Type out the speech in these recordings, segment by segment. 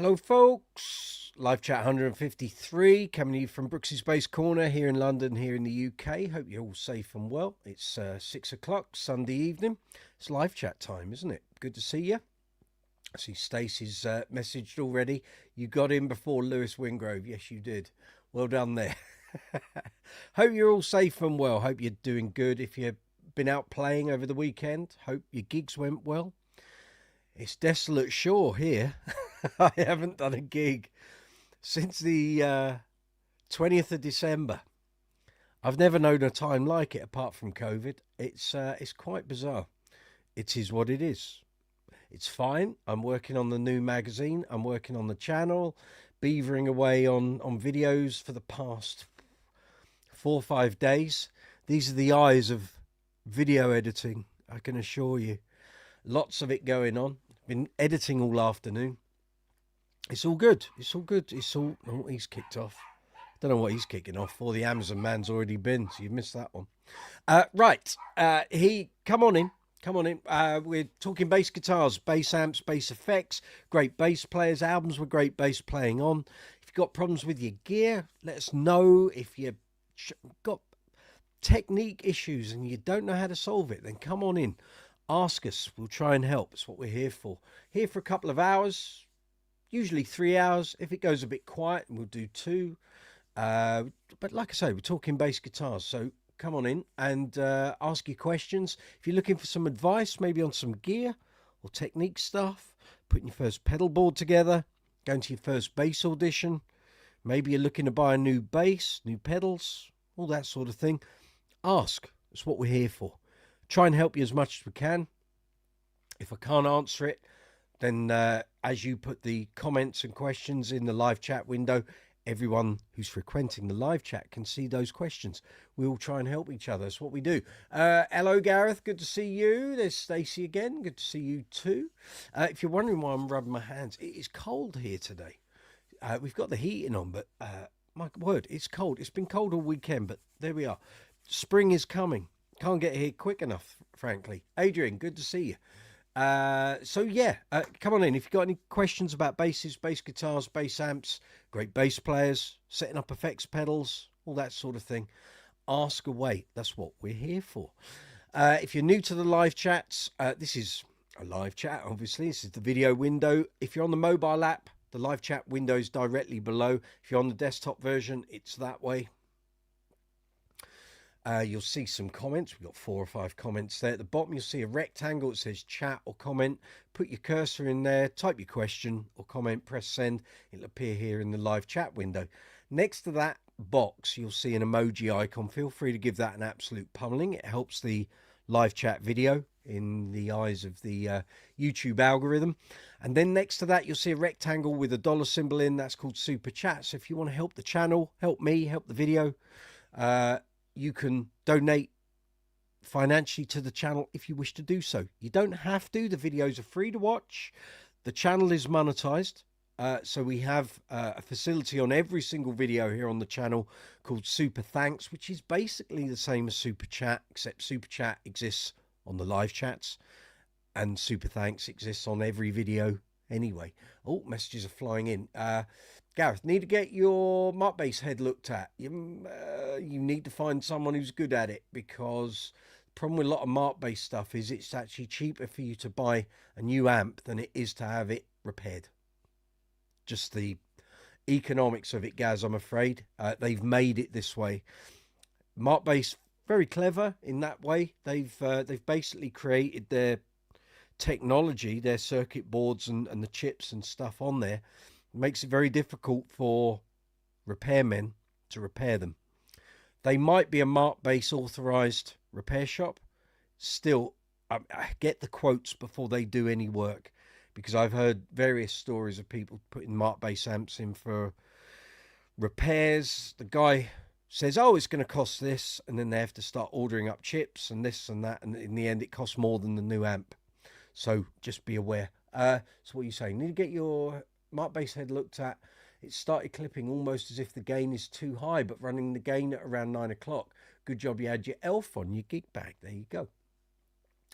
Hello folks, live chat 153 coming to you from Brooksy's Bass Corner here in London, here in the UK. Hope you're all safe and well. It's 6 o'clock Sunday evening. It's live chat time, isn't it? Good to see you. I see Stacey's messaged already. You got in before Lewis Wingrove. Yes, you did. Well done there. Hope you're all safe and well. Hope you're doing good. If you've been out playing over the weekend, hope your gigs went well. It's desolate shore here. I haven't done a gig since the 20th of December. I've never known a time like it apart from COVID. It's quite bizarre. It is what it is. It's fine. I'm working on the new magazine. I'm working on the channel, beavering away on videos for the past 4 or 5 days. These are the eyes of video editing, I can assure you. Lots of it going on. Been editing all afternoon. It's all good. It's all good. It's all... Oh, he's kicked off. Don't know what he's kicking off for. The Amazon man's already been, so you've missed that one. Right. Come on in. Come on in. We're talking bass guitars, bass amps, bass effects, great bass players, albums with great bass playing on. If you've got problems with your gear, let us know. If you've got technique issues and you don't know how to solve it, then come on in. Ask us. We'll try and help. That's what we're here for. Here for a couple of hours, usually 3 hours. If it goes a bit quiet, we'll do 2. But like I say, we're talking bass guitars. So come on in and ask your questions. If you're looking for some advice, maybe on some gear or technique stuff, putting your first pedal board together, going to your first bass audition, maybe you're looking to buy a new bass, new pedals, all that sort of thing, ask. That's what we're here for. Try and help you as much as we can. If I can't answer it, then as you put the comments and questions in the live chat window, everyone who's frequenting the live chat can see those questions. We all try and help each other. That's what we do. Hello, Gareth. Good to see you. There's Stacey again. Good to see you too. If you're wondering why I'm rubbing my hands, it is cold here today. We've got the heating on, but my word, it's cold. It's been cold all weekend, but there we are. Spring is coming. Can't get here quick enough, frankly. Adrian, good to see you. So yeah, come on in. If you've got any questions about basses, bass guitars, bass amps, great bass players, setting up effects pedals, all that sort of thing, ask away. That's what we're here for. If you're new to the live chats, this is a live chat, obviously. This is the video window. If you're on the mobile app, the live chat window is directly below. If you're on the desktop version, it's that way. You'll see some comments. We've got 4 or 5 comments there. At the bottom, you'll see a rectangle that says chat or comment. Put your cursor in there, type your question or comment, press send. It'll appear here in the live chat window. Next to that box, you'll see an emoji icon. Feel free to give that an absolute pummeling. It helps the live chat video in the eyes of the YouTube algorithm. And then next to that, you'll see a rectangle with a dollar symbol in. That's called Super Chat. So if you want to help the channel, help me, help the video, you can donate financially to the channel if you wish to do so. You don't have to. The videos are free to watch. The channel is monetized. So we have a facility on every single video here on the channel called Super Thanks, which is basically the same as Super Chat, except Super Chat exists on the live chats and Super Thanks exists on every video anyway. Oh, messages are flying in. Gareth, need to get your MarkBass head looked at. You need to find someone who's good at it, because the problem with a lot of MarkBass stuff is it's actually cheaper for you to buy a new amp than it is to have it repaired. Just the economics of it, Gaz, I'm afraid. They've made it this way. MarkBass, very clever in that way. They've basically created their technology, their circuit boards and the chips and stuff on there. It makes it very difficult for repairmen to repair them. They might be a MarkBass authorized repair shop. Still, I get the quotes before they do any work, because I've heard various stories of people putting MarkBass amps in for repairs. The guy says, oh, it's going to cost this, and then they have to start ordering up chips and this and that, and in the end it costs more than the new amp. So just be aware. So what are you saying? Need to get your MarkBass head looked at. It started clipping almost as if the gain is too high, but running the gain at around 9 o'clock. Good job you had your elf on your gig bag. There you go.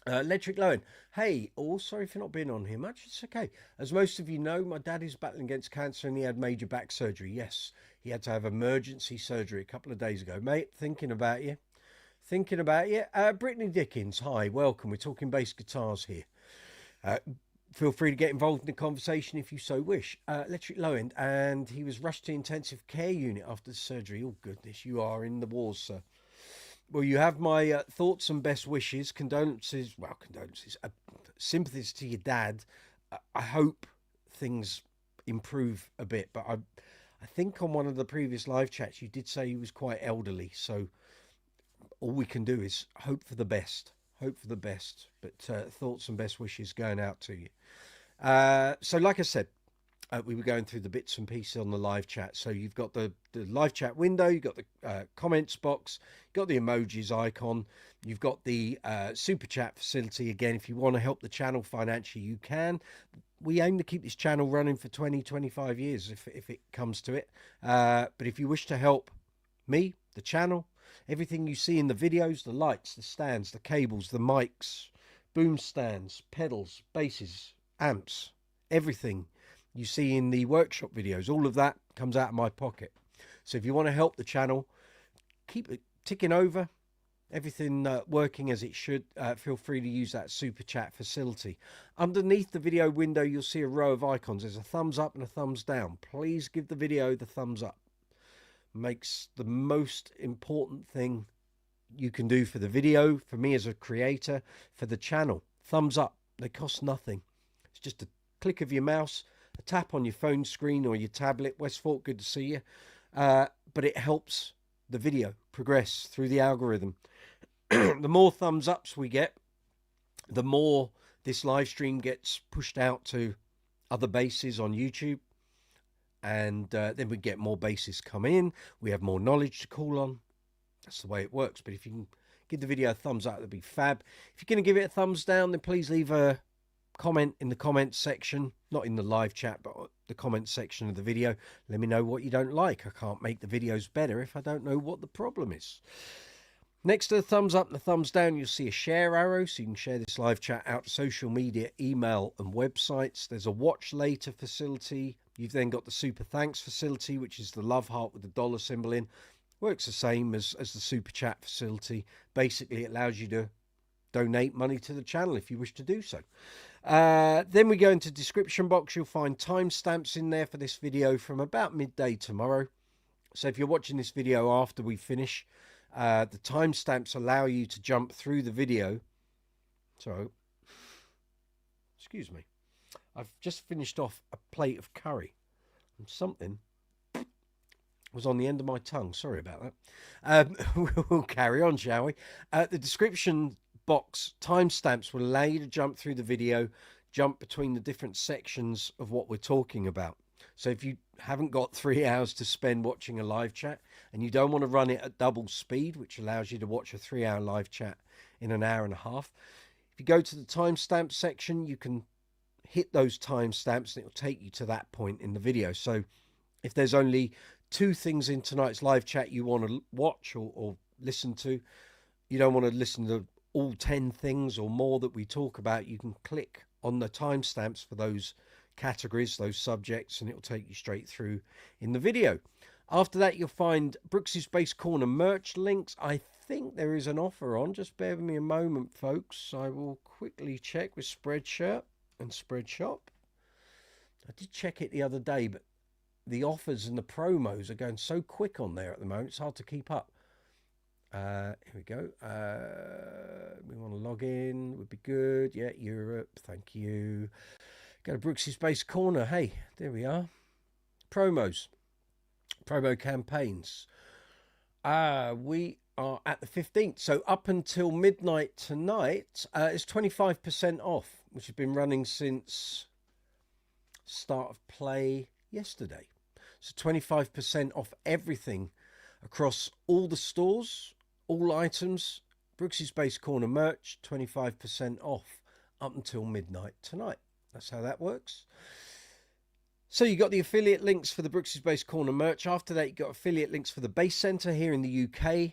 Electric Lowen. Hey, oh, sorry for not being on here much. It's okay. As most of you know, my dad is battling against cancer and he had major back surgery. Yes, he had to have emergency surgery a couple of days ago. Mate, thinking about you. Thinking about you. Brittany Dickens, hi, welcome. We're talking bass guitars here. Feel free to get involved in the conversation if you so wish. Electric Lowen, and he was rushed to intensive care unit after the surgery. Oh, goodness, you are in the wars, sir. Well, you have my thoughts and best wishes, condolences, sympathies to your dad. I hope things improve a bit, but I think on one of the previous live chats you did say he was quite elderly, so all we can do is hope for the best. Hope for the best, but thoughts and best wishes going out to you. So like I said, we were going through the bits and pieces on the live chat. So you've got the live chat window, you've got the comments box, you've got the emojis icon, you've got the super chat facility. Again, if you want to help the channel financially, you can. We aim to keep this channel running for 20-25 years if it comes to it. But if you wish to help me, the channel, everything you see in the videos, the lights, the stands, the cables, the mics, boom stands, pedals, basses, amps, everything you see in the workshop videos, all of that comes out of my pocket. So if you want to help the channel, keep it ticking over, everything working as it should, feel free to use that super chat facility. Underneath the video window, you'll see a row of icons. There's a thumbs up and a thumbs down. Please give the video the thumbs up. Makes the most important thing you can do for the video, for me as a creator, for the channel. Thumbs up. They cost nothing. It's just a click of your mouse, a tap on your phone screen or your tablet. Westfort, good to see you. But it helps the video progress through the algorithm. The more thumbs ups we get, the more this live stream gets pushed out to other bases on YouTube. And then we get more bases come in. We have more knowledge to call on. That's the way it works. But if you can give the video a thumbs up, that'd be fab. If you're going to give it a thumbs down, then please leave a comment in the comments section, not in the live chat, but the comment section of the video. Let me know what you don't like. I can't make the videos better if I don't know what the problem is. Next to the thumbs up and the thumbs down, you'll see a share arrow, so you can share this live chat out to social media, email and websites. There's a watch later facility. You've then got the super thanks facility, which is the love heart with the dollar symbol in. Works the same as the super chat facility. Basically, it allows you to donate money to the channel if you wish to do so. Then we go into description box. You'll find timestamps in there for this video from about midday tomorrow. So if you're watching this video after we finish, the timestamps allow you to jump through the video. So, excuse me. I've just finished off a plate of curry and something was on the end of my tongue. Sorry about that. We'll carry on, shall we? The description box timestamps will allow you to jump through the video, jump between the different sections of what we're talking about. So if you haven't got 3 hours to spend watching a live chat and you don't want to run it at double speed, which allows you to watch a 3-hour live chat in an hour and a half, if you go to the timestamp section, you can hit those timestamps and it will take you to that point in the video. So if there's only 2 things in tonight's live chat you want to watch or listen to, you don't want to listen to all 10 things or more that we talk about, you can click on the timestamps for those categories, those subjects, and it'll take you straight through in the video. After that, you'll find Brooks's Bass Corner merch links. I think there is an offer on. Just bear with me a moment, folks. I will quickly check with Spreadshirt and Spreadshop. I did check it the other day, but the offers and the promos are going so quick on there at the moment, it's hard to keep up. Here we go. We want to log in, would be good. Yeah, Europe, thank you. Go to Brooks's Bass Corner. Hey, there we are. Promos, promo campaigns. We are at the 15th, so up until midnight tonight, it's 25% off, which has been running since start of play yesterday. So 25% off everything across all the stores, all items. Brooks's Bass Corner merch, 25% off up until midnight tonight. That's how that works. So you got the affiliate links for the Brooks's Bass Corner merch. After that, you got affiliate links for the Bass Centre here in the UK.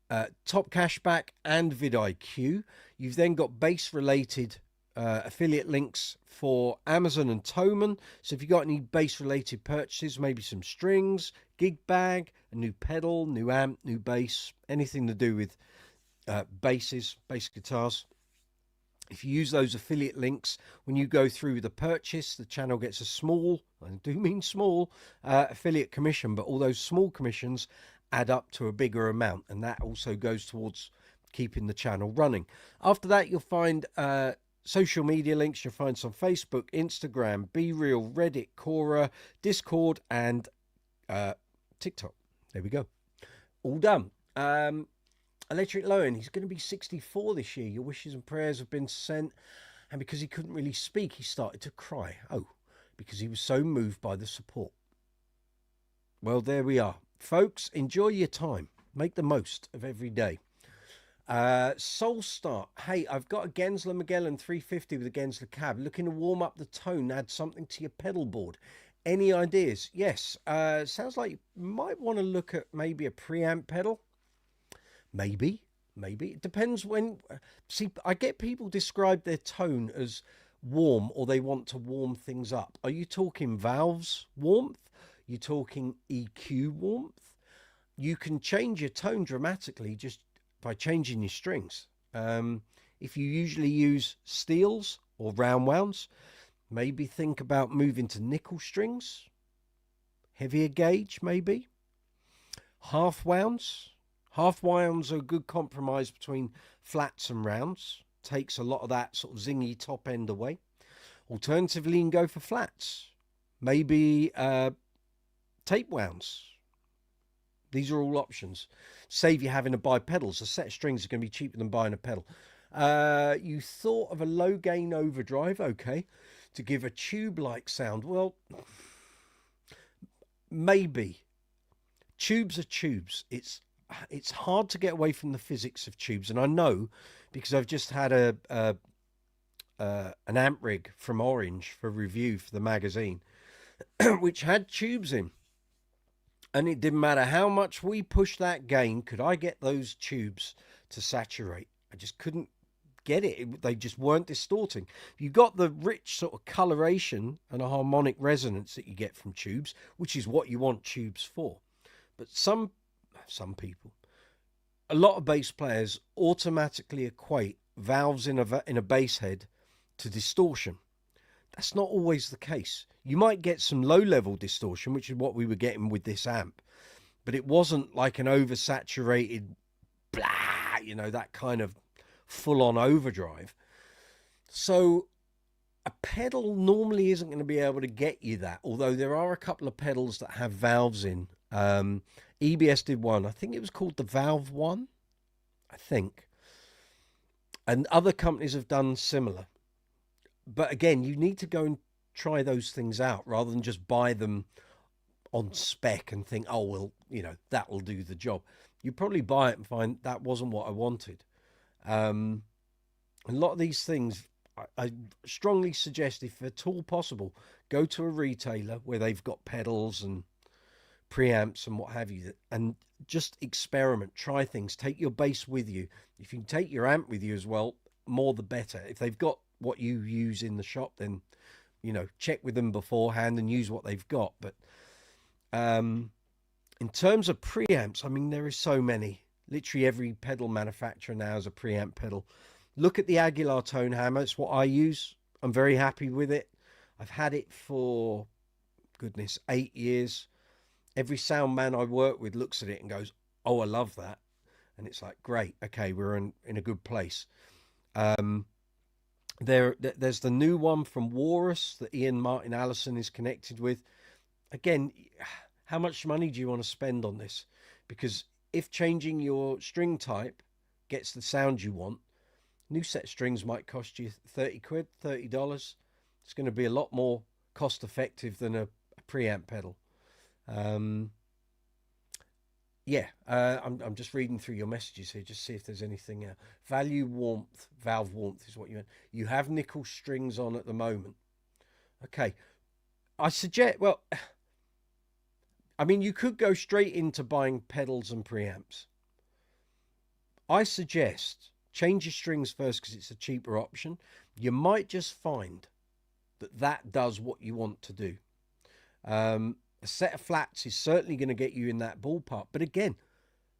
top cashback and VIDIQ. You've then got bass related affiliate links for Amazon and THOMANN. So if you've got any bass related purchases, maybe some strings, gig bag, a new pedal, new amp, new bass, anything to do with basses, bass guitars. If you use those affiliate links, when you go through the purchase, the channel gets a small, I do mean small, affiliate commission, but all those small commissions add up to a bigger amount, and that also goes towards keeping the channel running. After that, you'll find social media links. You'll find some Facebook, Instagram, BeReal, Reddit, Quora, Discord, and TikTok. There we go. All done. Electric Lowen, he's going to be 64 this year. Your wishes and prayers have been sent. And because he couldn't really speak, he started to cry. Oh, because he was so moved by the support. Well, there we are. Folks, enjoy your time. Make the most of every day. Soulstart. Hey, I've got a Gensler Magellan 350 with a Gensler cab. Looking to warm up the tone, add something to your pedal board. Any ideas? Yes. Sounds like you might want to look at maybe a preamp pedal. Maybe it depends. When see, I get people describe their tone as warm, or they want to warm things up. Are you talking valves warmth? You talking EQ warmth? You can change your tone dramatically just by changing your strings. If you usually use steels or round wounds, maybe think about moving to nickel strings, heavier gauge, maybe half wounds. Half wounds are a good compromise between flats and rounds. Takes a lot of that sort of zingy top end away. Alternatively, you can go for flats. Maybe tape wounds. These are all options. Save you having to buy pedals. A set of strings is going to be cheaper than buying a pedal. You thought of a low gain overdrive, okay, to give a tube-like sound. Well, maybe. Tubes are tubes. It's hard to get away from the physics of tubes, and I know because I've just had an amp rig from Orange for review for the magazine, which had tubes in, and it didn't matter how much we pushed that gain. Could I get those tubes to saturate? I just couldn't get it. They just weren't distorting. You got the rich sort of coloration and a harmonic resonance that you get from tubes, which is what you want tubes for. But some people, a lot of bass players automatically equate valves in a bass head to distortion. That's not always the case. You might get some low-level distortion, which is what we were getting with this amp, but it wasn't like an oversaturated blah, that kind of full-on overdrive. So a pedal normally isn't going to be able to get you that, although there are a couple of pedals that have valves in. EBS did one. I think it was called the Valve One, I think. And other companies have done similar. But again, you need to go and try those things out rather than just buy them on spec and think, oh, well, that will do the job. You probably buy it and find that wasn't what I wanted. A lot of these things, I strongly suggest, if at all possible, go to a retailer where they've got pedals and preamps and what have you, and just experiment, try things, take your bass with you. If you can take your amp with you as well, more the better. If they've got what you use in the shop, then check with them beforehand and use what they've got. But in terms of preamps, I mean, there is so many. Literally every pedal manufacturer now has a preamp pedal. Look at the Aguilar Tone Hammer. It's what I use. I'm very happy with it. I've had it for, goodness, 8 years. Every sound man I work with looks at it and goes, oh, I love that. And it's like, great, okay, we're in a good place. There's the new one from Walrus that Ian Martin Allison is connected with. Again, how much money do you want to spend on this? Because if changing your string type gets the sound you want, new set of strings might cost you 30 quid, $30. It's going to be a lot more cost effective than a preamp pedal. I'm just reading through your messages here, just see if there's anything valve warmth is what you meant. You have nickel strings on at the moment. Okay, I suggest, well, I mean, you could go straight into buying pedals and preamps. I suggest change your strings first because it's a cheaper option. You might just find that that does what you want to do. A set of flats is certainly going to get you in that ballpark. But again,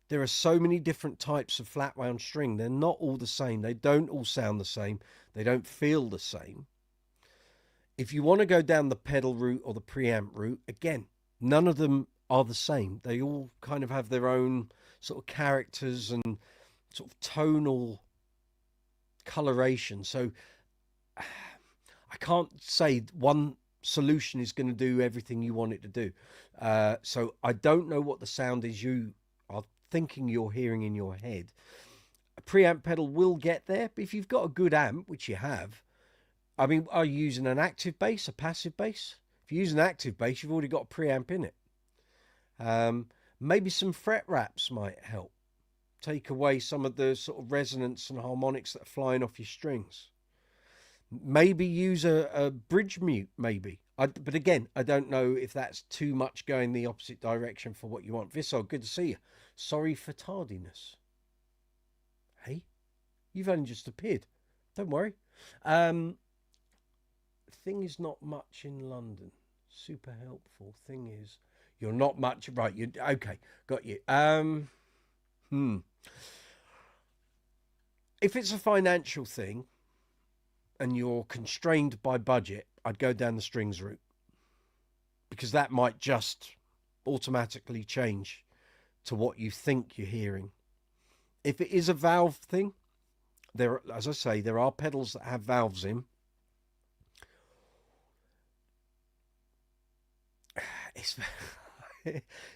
there are so many different types of flat wound string. They're not all the same. They don't all sound the same. They don't feel the same. If you want to go down the pedal route or the preamp route, again, none of them are the same. They all kind of have their own sort of characters and sort of tonal coloration. So I can't say one solution is going to do everything you want it to do. So I don't know what the sound is you are thinking you're hearing in your head. A preamp pedal will get there, but if you've got a good amp, which you have, I mean, are you using an active bass, a passive bass? If you use an active bass, you've already got a preamp in it. Maybe some fret wraps might help. Take away some of the sort of resonance and harmonics that are flying off your strings. Maybe use a bridge mute, maybe. But again, I don't know if that's too much going the opposite direction for what you want. Vissel, good to see you. Sorry for tardiness. Hey, you've only just appeared. Don't worry. Thing is not much in London. Super helpful. Thing is, you're not much. Right, you okay, got you. If it's a financial thing and you're constrained by budget, I'd go down the strings route, because that might just automatically change to what you think you're hearing. If it is a valve thing, there, as I say, there are pedals that have valves in.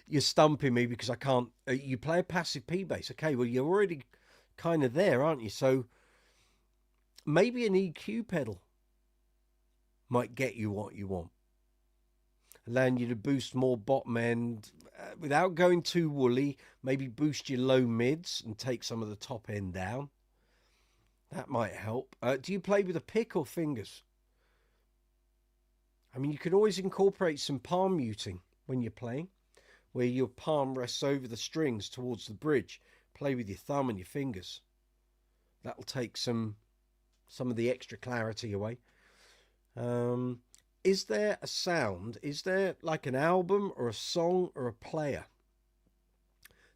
You're stumping me because I can't. You play a passive P bass, okay? Well, you're already kind of there, aren't you? So maybe an EQ pedal might get you what you want, allowing you to boost more bottom end without going too woolly. Maybe boost your low mids and take some of the top end down. That might help. Do you play with a pick or fingers? I mean, you could always incorporate some palm muting when you're playing, where your palm rests over the strings towards the bridge. Play with your thumb and your fingers. That'll take some of the extra clarity away. Is there a sound? Is there like an album or a song or a player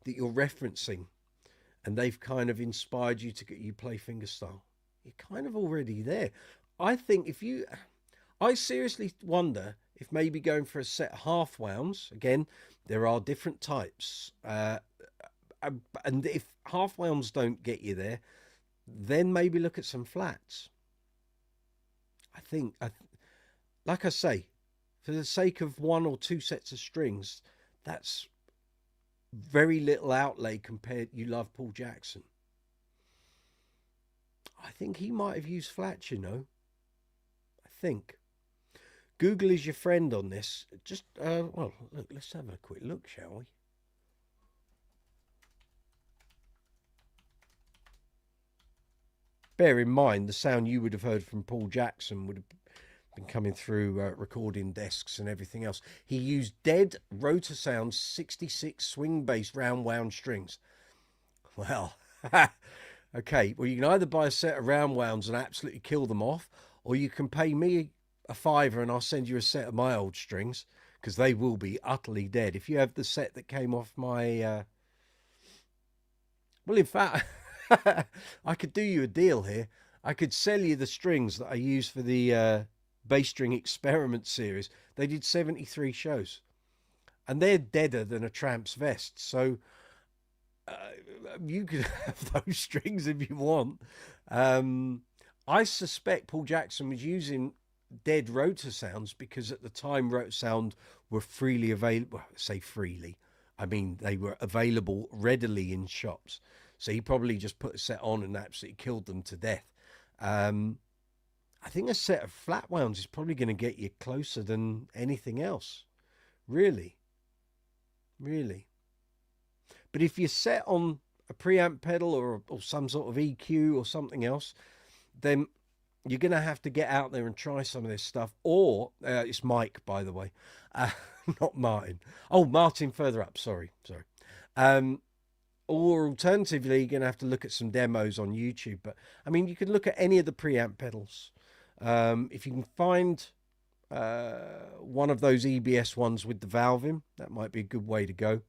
that you're referencing and they've kind of inspired you to get you play fingerstyle? You're kind of already there. I think if you... I seriously wonder if maybe going for a set of half wounds, again, there are different types, and if half wounds don't get you there, then maybe look at some flats. I think, like I say, for the sake of one or two sets of strings, that's very little outlay compared. You love Paul Jackson. I think he might have used flats, you know. I think. Google is your friend on this. Just, well, look, let's have a quick look, shall we? Bear in mind, the sound you would have heard from Paul Jackson would have been coming through recording desks and everything else. He used dead Rotor Sounds 66 swing bass round wound strings. Well, okay. Well, you can either buy a set of round wounds and absolutely kill them off, or you can pay me a $5 and I'll send you a set of my old strings, because they will be utterly dead. If you have the set that came off my well, in fact, I could do you a deal here. I could sell you the strings that I use for the Bass String Experiment series. They did 73 shows and they're deader than a tramp's vest, so you could have those strings if you want. I suspect Paul Jackson was using dead Rotor Sounds because at the time Rotor Sound were freely available. Well, say freely, I mean they were available readily in shops, so he probably just put a set on and absolutely killed them to death. I think a set of flat wounds is probably going to get you closer than anything else, really. But if you're set on a preamp pedal or some sort of EQ or something else, then you're going to have to get out there and try some of this stuff. Or, it's Mike, by the way, not Martin. Oh, Martin further up. Sorry. Or alternatively, you're going to have to look at some demos on YouTube. But I mean, you can look at any of the preamp pedals. If you can find one of those EBS ones with the valve in, that might be a good way to go.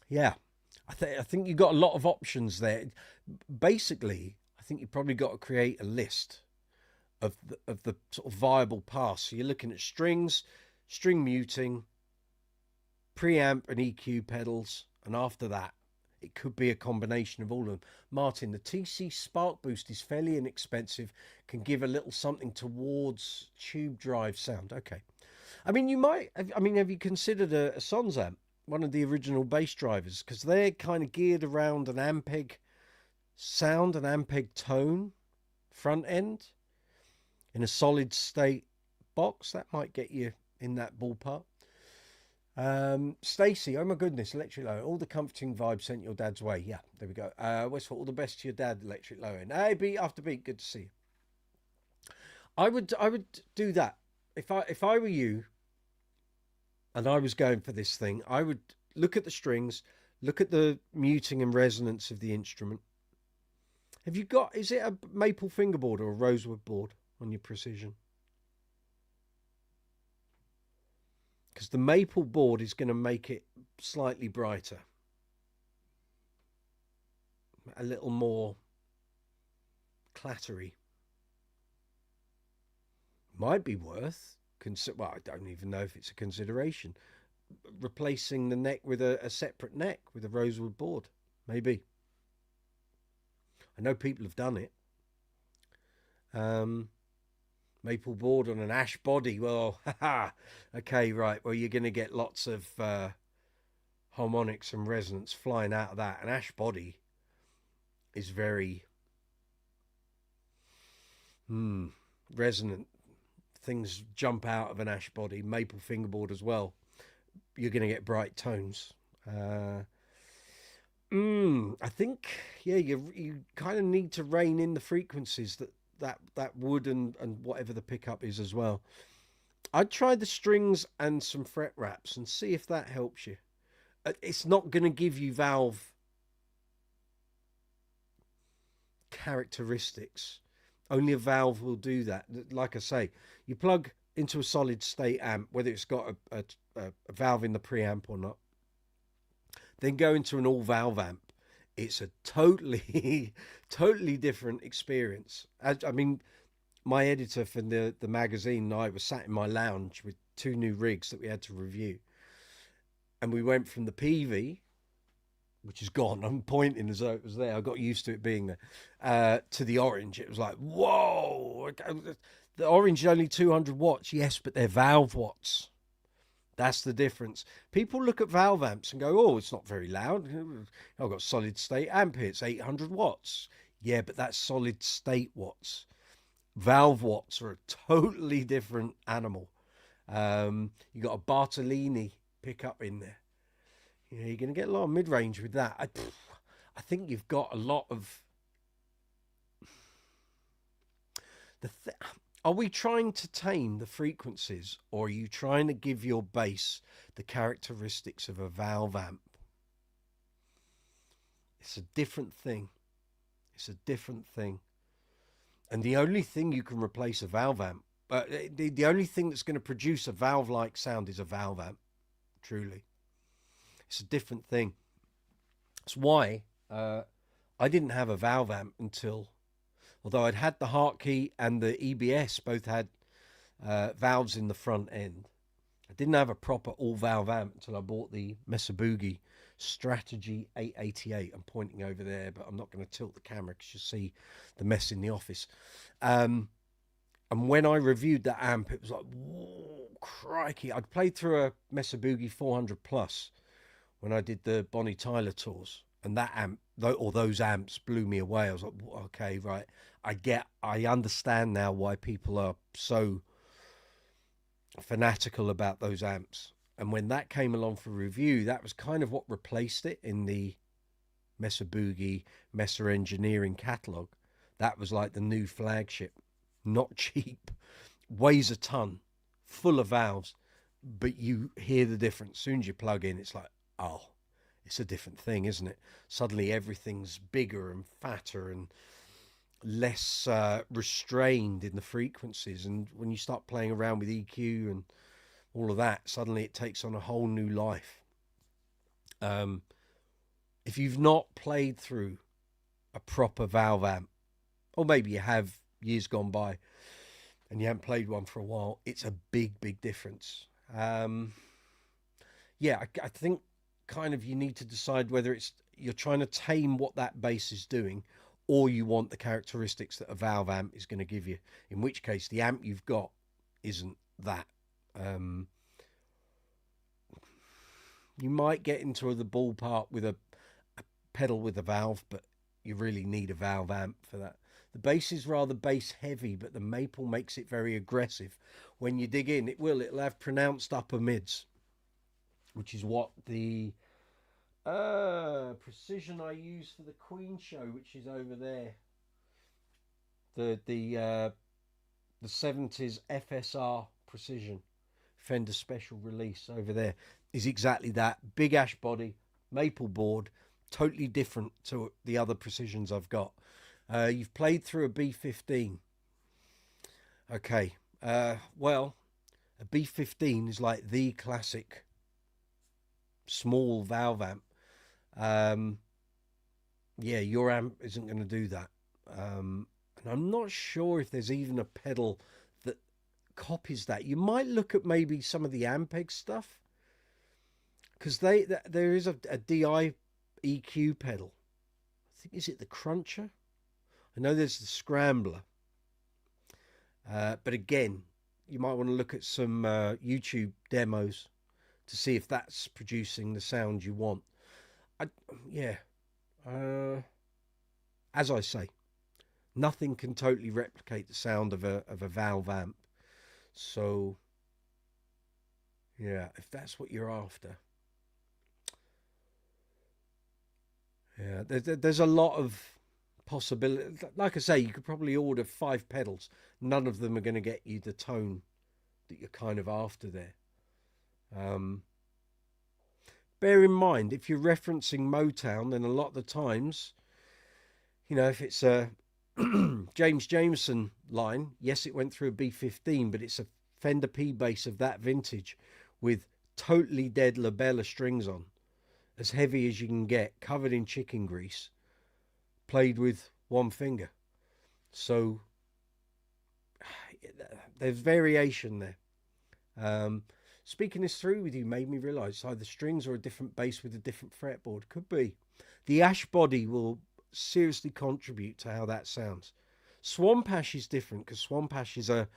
Yeah, I think you've got a lot of options there. Basically, I think you've probably got to create a list of the sort of viable paths. So you're looking at strings, string muting, preamp and EQ pedals, and after that, it could be a combination of all of them. Martin, the TC Spark Boost is fairly inexpensive, can give a little something towards tube drive sound. Okay. I mean, you might, I mean, have you considered a Sons amp, one of the original bass drivers? Because they're kind of geared around an Ampeg sound, an Ampeg tone front end in a solid state box. That might get you in that ballpark. Stacy, oh my goodness, Electric Low, all the comforting vibes sent your dad's way. Yeah, there we go. Westford, all the best to your dad, Electric Low. And hey, beat after beat, good to see you. I would do that if I were you, and I was going for this thing. I would look at the strings, look at the muting and resonance of the instrument. Have you got? Is it a maple fingerboard or a rosewood board on your Precision? Because the maple board is going to make it slightly brighter, a little more clattery. Might be worth, well, I don't even know if it's a consideration, replacing the neck with a separate neck with a rosewood board. Maybe. I know people have done it. Maple board on an ash body. Well, haha. Okay, right. Well, you're going to get lots of harmonics and resonance flying out of that. An ash body is very resonant. Things jump out of an ash body. Maple fingerboard as well. You're going to get bright tones. I think, yeah, you kind of need to rein in the frequencies that wood and whatever the pickup is as well. I'd try the strings and some fret wraps and see if that helps you. It's not going to give you valve characteristics. Only a valve will do that. Like I say, you plug into a solid state amp, whether it's got a valve in the preamp or not, then go into an all valve amp. It's a totally different experience. I mean, my editor for the magazine and I was sat in my lounge with 2 new rigs that we had to review. And we went from the PV, which is gone. I'm pointing as though it was there. I got used to it being there, to the orange. It was like, whoa. The orange is only 200 watts. Yes, but they're valve watts. That's the difference. People look at valve amps and go, oh, it's not very loud. I've got solid state amp here. It's 800 watts. Yeah, but that's solid state watts. Valve watts are a totally different animal. You got a Bartolini pickup in there. You know, you're going to get a lot of mid-range with that. I think you've got a lot of... Are we trying to tame the frequencies, or are you trying to give your bass the characteristics of a valve amp? It's a different thing. It's a different thing. And the only thing you can replace a valve amp, the only thing that's going to produce a valve-like sound is a valve amp, truly. It's a different thing. That's why I didn't have a valve amp until... Although I'd had the Hartkey and the EBS both had valves in the front end. I didn't have a proper all-valve amp until I bought the Mesa Boogie Strategy 888. I'm pointing over there, but I'm not going to tilt the camera because you'll see the mess in the office. And when I reviewed that amp, it was like, whoa, crikey. I'd played through a Mesa Boogie 400 Plus when I did the Bonnie Tyler tours. And that amp, or those amps, blew me away. I was like, okay, right. I understand now why people are so fanatical about those amps. And when that came along for review, that was kind of what replaced it in the Mesa Boogie, Mesa Engineering catalogue. That was like the new flagship. Not cheap. Weighs a ton. Full of valves. but you hear the difference. As soon as you plug in, it's like, oh, it's a different thing, isn't it? Suddenly everything's bigger and fatter and less restrained in the frequencies. And when you start playing around with EQ and all of that, suddenly it takes on a whole new life. If you've not played through a proper valve amp, or maybe you have years gone by and you haven't played one for a while, it's a big difference. Yeah, I think kind of you need to decide whether it's you're trying to tame what that bass is doing, or you want the characteristics that a valve amp is going to give you, in which case the amp you've got isn't that. You might get into the ballpark with a pedal with a valve, but you really need a valve amp for that. The bass is rather bass heavy, but the maple makes it very aggressive. When you dig in, it'll have pronounced upper mids, which is what the precision I use for the Queen show, which is over there. The 70s FSR precision Fender special release over there is exactly that. Big ash body, maple board, totally different to the other precisions I've got. You've played through a B15. Okay. Well, a B15 is like the classic small valve amp. Yeah, your amp isn't going to do that. And I'm not sure if there's even a pedal that copies that. You might look at maybe some of the Ampeg stuff, because there is a DI EQ pedal. I think, is it the Cruncher? I know there's the Scrambler. But again, you might want to look at some YouTube demos to see if that's producing the sound you want. As I say, nothing can totally replicate the sound of a valve amp. So, yeah, if that's what you're after. Yeah, there's a lot of possibility. Like I say, you could probably order 5 pedals. None of them are going to get you the tone that you're kind of after there. Bear in mind, if you're referencing Motown, then a lot of the times, you know, if it's a James Jameson line, yes, it went through a B15, but it's a Fender P bass of that vintage with totally dead labella strings on, as heavy as you can get, covered in chicken grease, played with one finger. So there's variation there. Speaking this through with you made me realise either strings or a different bass with a different fretboard. Could be. The ash body will seriously contribute to how that sounds. Swamp ash is different, because swamp ash is a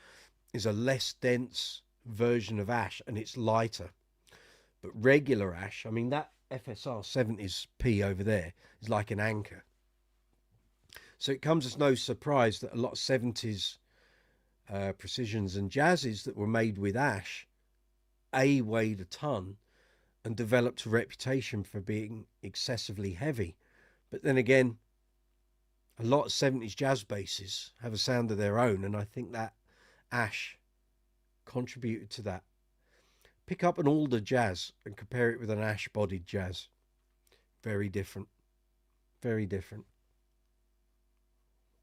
less dense version of ash, and it's lighter. But regular ash, I mean, that FSR 70s P over there is like an anchor. So it comes as no surprise that a lot of 70s precisions and jazzes that were made with ash weighed a ton and developed a reputation for being excessively heavy. But then again, a lot of 70s jazz basses have a sound of their own, and I think that ash contributed to that. Pick up an alder jazz and compare it with an ash bodied jazz. Very different. Very different.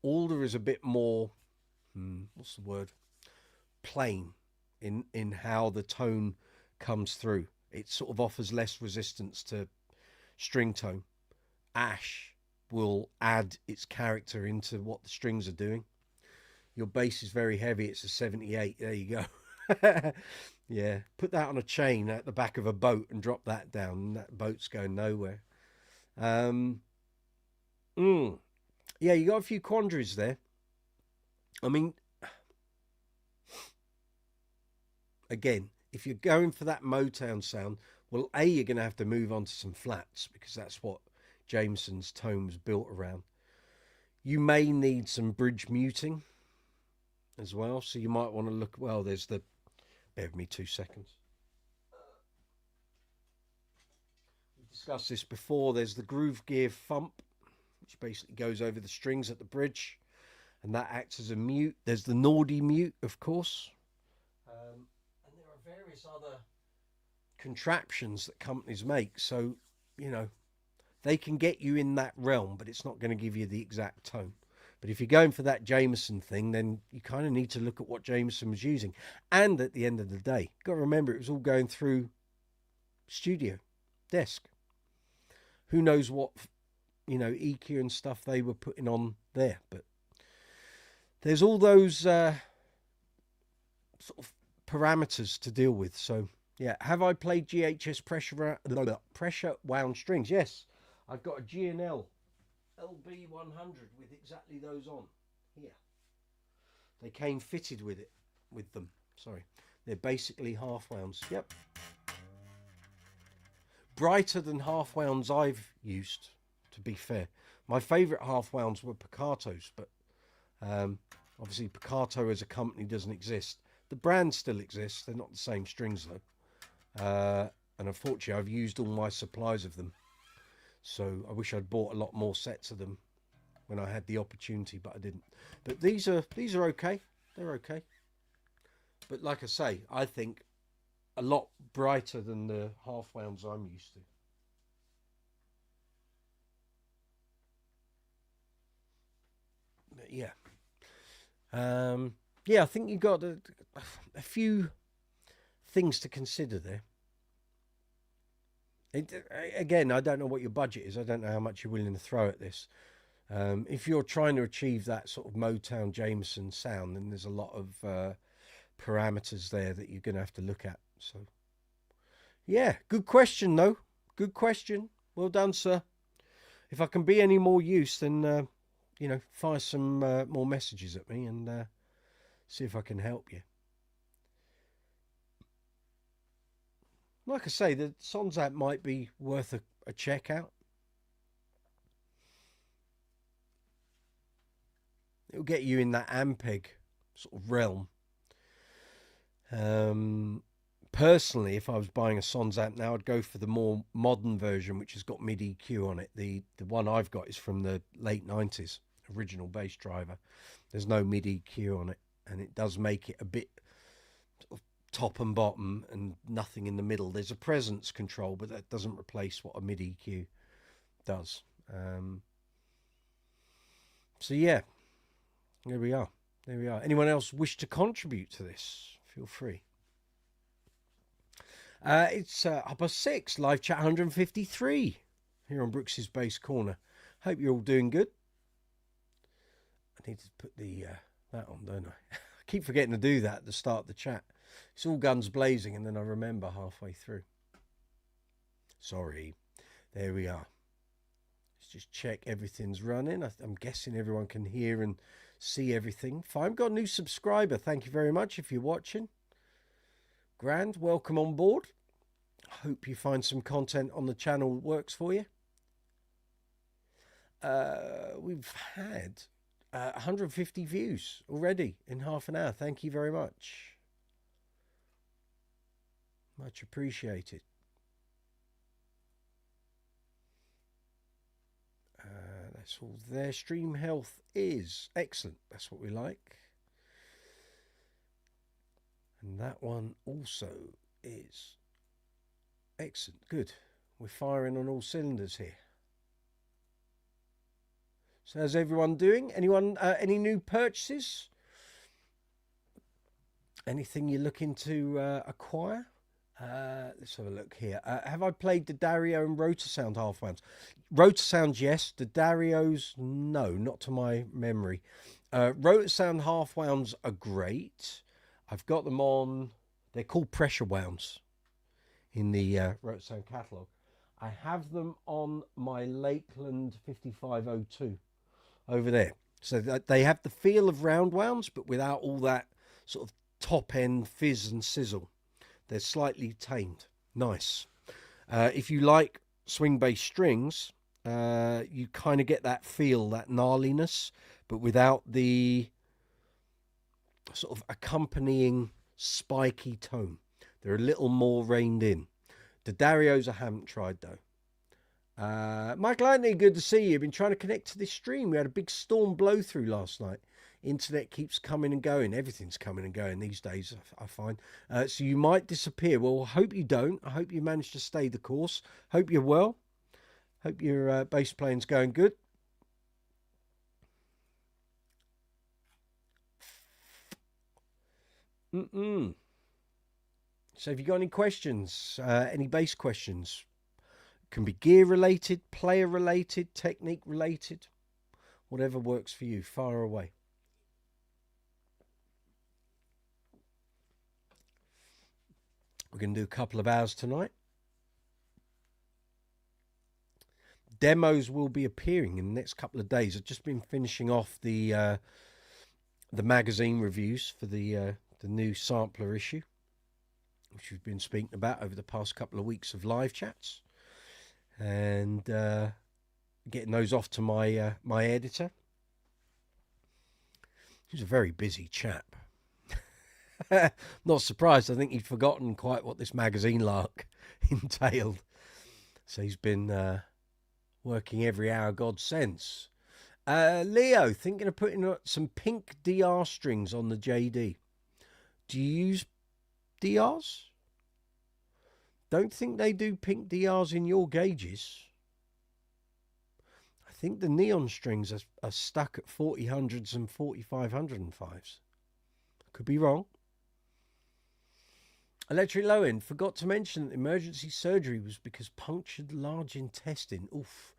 Alder is a bit more, what's the word? Plain in how the tone comes through. It sort of offers less resistance to string tone. Ash will add its character into what the strings are doing. Your bass is very heavy. It's a 78. There you go. Yeah, put that on a chain at the back of a boat and drop that down, and that boat's going nowhere. Yeah, you got a few quandaries there. I mean, again, if you're going for that Motown sound, well, you're going to have to move on to some flats, because that's what Jameson's tone was built around. You may need some bridge muting as well, so you might want to look. Well, there's the, bear with me 2 seconds. We discussed this before. There's the groove gear thump, which basically goes over the strings at the bridge, and that acts as a mute. There's the Nordy mute, of course. And there are various other contraptions that companies make. So, you know, they can get you in that realm, but it's not going to give you the exact tone. But if you're going for that Jameson thing, then you kind of need to look at what Jameson was using. And at the end of the day, you've got to remember it was all going through studio desk. Who knows what, you know, EQ and stuff they were putting on there. But there's all those sort of parameters to deal with. So, yeah. Have I played GHS pressure wound strings? Yes. I've got a G&L LB100 with exactly those on here. They came fitted with them. Sorry, they're basically half wounds. Yep, brighter than half wounds I've used. To be fair, my favourite half wounds were Piccatos, but obviously Piccato as a company doesn't exist. The brand still exists. They're not the same strings though, and unfortunately I've used all my supplies of them. So I wish I'd bought a lot more sets of them when I had the opportunity, but I didn't. But these are okay. They're okay. But like I say, I think a lot brighter than the half wounds I'm used to. But yeah. Yeah, I think you've got a few things to consider there. Again, I don't know what your budget is. I don't know how much you're willing to throw at this. If you're trying to achieve that sort of Motown Jameson sound, then there's a lot of parameters there that you're going to have to look at. So, yeah, good question, though. Good question. Well done, sir. If I can be any more use, then, you know, fire some more messages at me and see if I can help you. Like I say, the Sons amp might be worth a check out. It'll get you in that Ampeg sort of realm. Personally, if I was buying a Sons amp now, I'd go for the more modern version, which has got MIDI EQ on it. The one I've got is from the late 90s, original bass driver. There's no MIDI EQ on it, and it does make it a bit sort of top and bottom and nothing in the middle. There's a presence control, but that doesn't replace what a MIDI EQ does. So yeah, there we are. There we are. Anyone else wish to contribute to this? Feel free. It's 6, live chat 153 here on Brooks's Bass Corner. Hope you're all doing good. I need to put the that on, don't I? I keep forgetting to do that at the start of the chat. It's all guns blazing, and then I remember halfway through. Sorry. There we are. Let's just check everything's running. I'm guessing everyone can hear and see everything. Fine. Got a new subscriber. Thank you very much if you're watching. Grand. Welcome on board. Hope you find some content on the channel that works for you. We've had 150 views already in half an hour. Thank you very much. Much appreciated. That's all there. Stream health is excellent. That's what we like. And that one also is excellent. Good. We're firing on all cylinders here. So how's everyone doing? Anyone, any new purchases? Anything you're looking to acquire? Let's have a look here. Have I played the Dario and Rotosound half wounds? Rotosound, yes. The Darios, no, not to my memory. Rotosound half wounds are great. I've got them on, they're called pressure wounds in the Rotosound catalogue. I have them on my Lakeland 5502 over there. So they have the feel of round wounds, but without all that sort of top end fizz and sizzle. They're slightly tamed. Nice. If you like swing bass strings, you kind of get that feel, that gnarliness, but without the sort of accompanying spiky tone. They're a little more reined in. The Darios I haven't tried though. Michael Anthony, good to see you. Been trying to connect to this stream. We had a big storm blow through last night Internet keeps coming and going. Everything's coming and going these days, I find. So you might disappear. Well, I hope you don't. I hope you manage to stay the course. Hope you're well. Hope your bass playing's going good. So have you got any questions? Any bass questions? Can be gear related, player related, technique related. Whatever works for you. Fire away. We're going to do a couple of hours tonight. Demos will be appearing in the next couple of days. I've just been finishing off the magazine reviews for the new sampler issue, which we've been speaking about over the past couple of weeks of live chats, and getting those off to my my editor. He's a very busy chap. Not surprised. I think he'd forgotten quite what this magazine lark entailed. So he's been working every hour God sends. Leo, thinking of putting some pink DR strings on the JD. Do you use DRs? Don't think they do pink DRs in your gauges. I think the neon strings are stuck at 4000s and 4505s. Could be wrong. Electric low end, forgot to mention that emergency surgery was because punctured large intestine. Oof.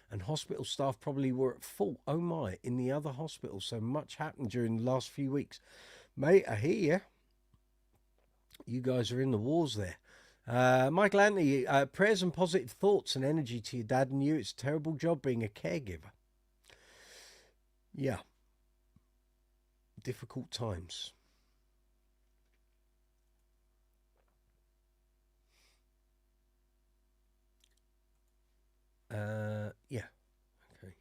And hospital staff probably were at fault. Oh my, in the other hospital. So much happened during the last few weeks. Mate, I hear you. You guys are in the wars there. Michael Anthony, prayers and positive thoughts and energy to your dad and you. It's a terrible job being a caregiver. Yeah. Difficult times. Yeah. Okay.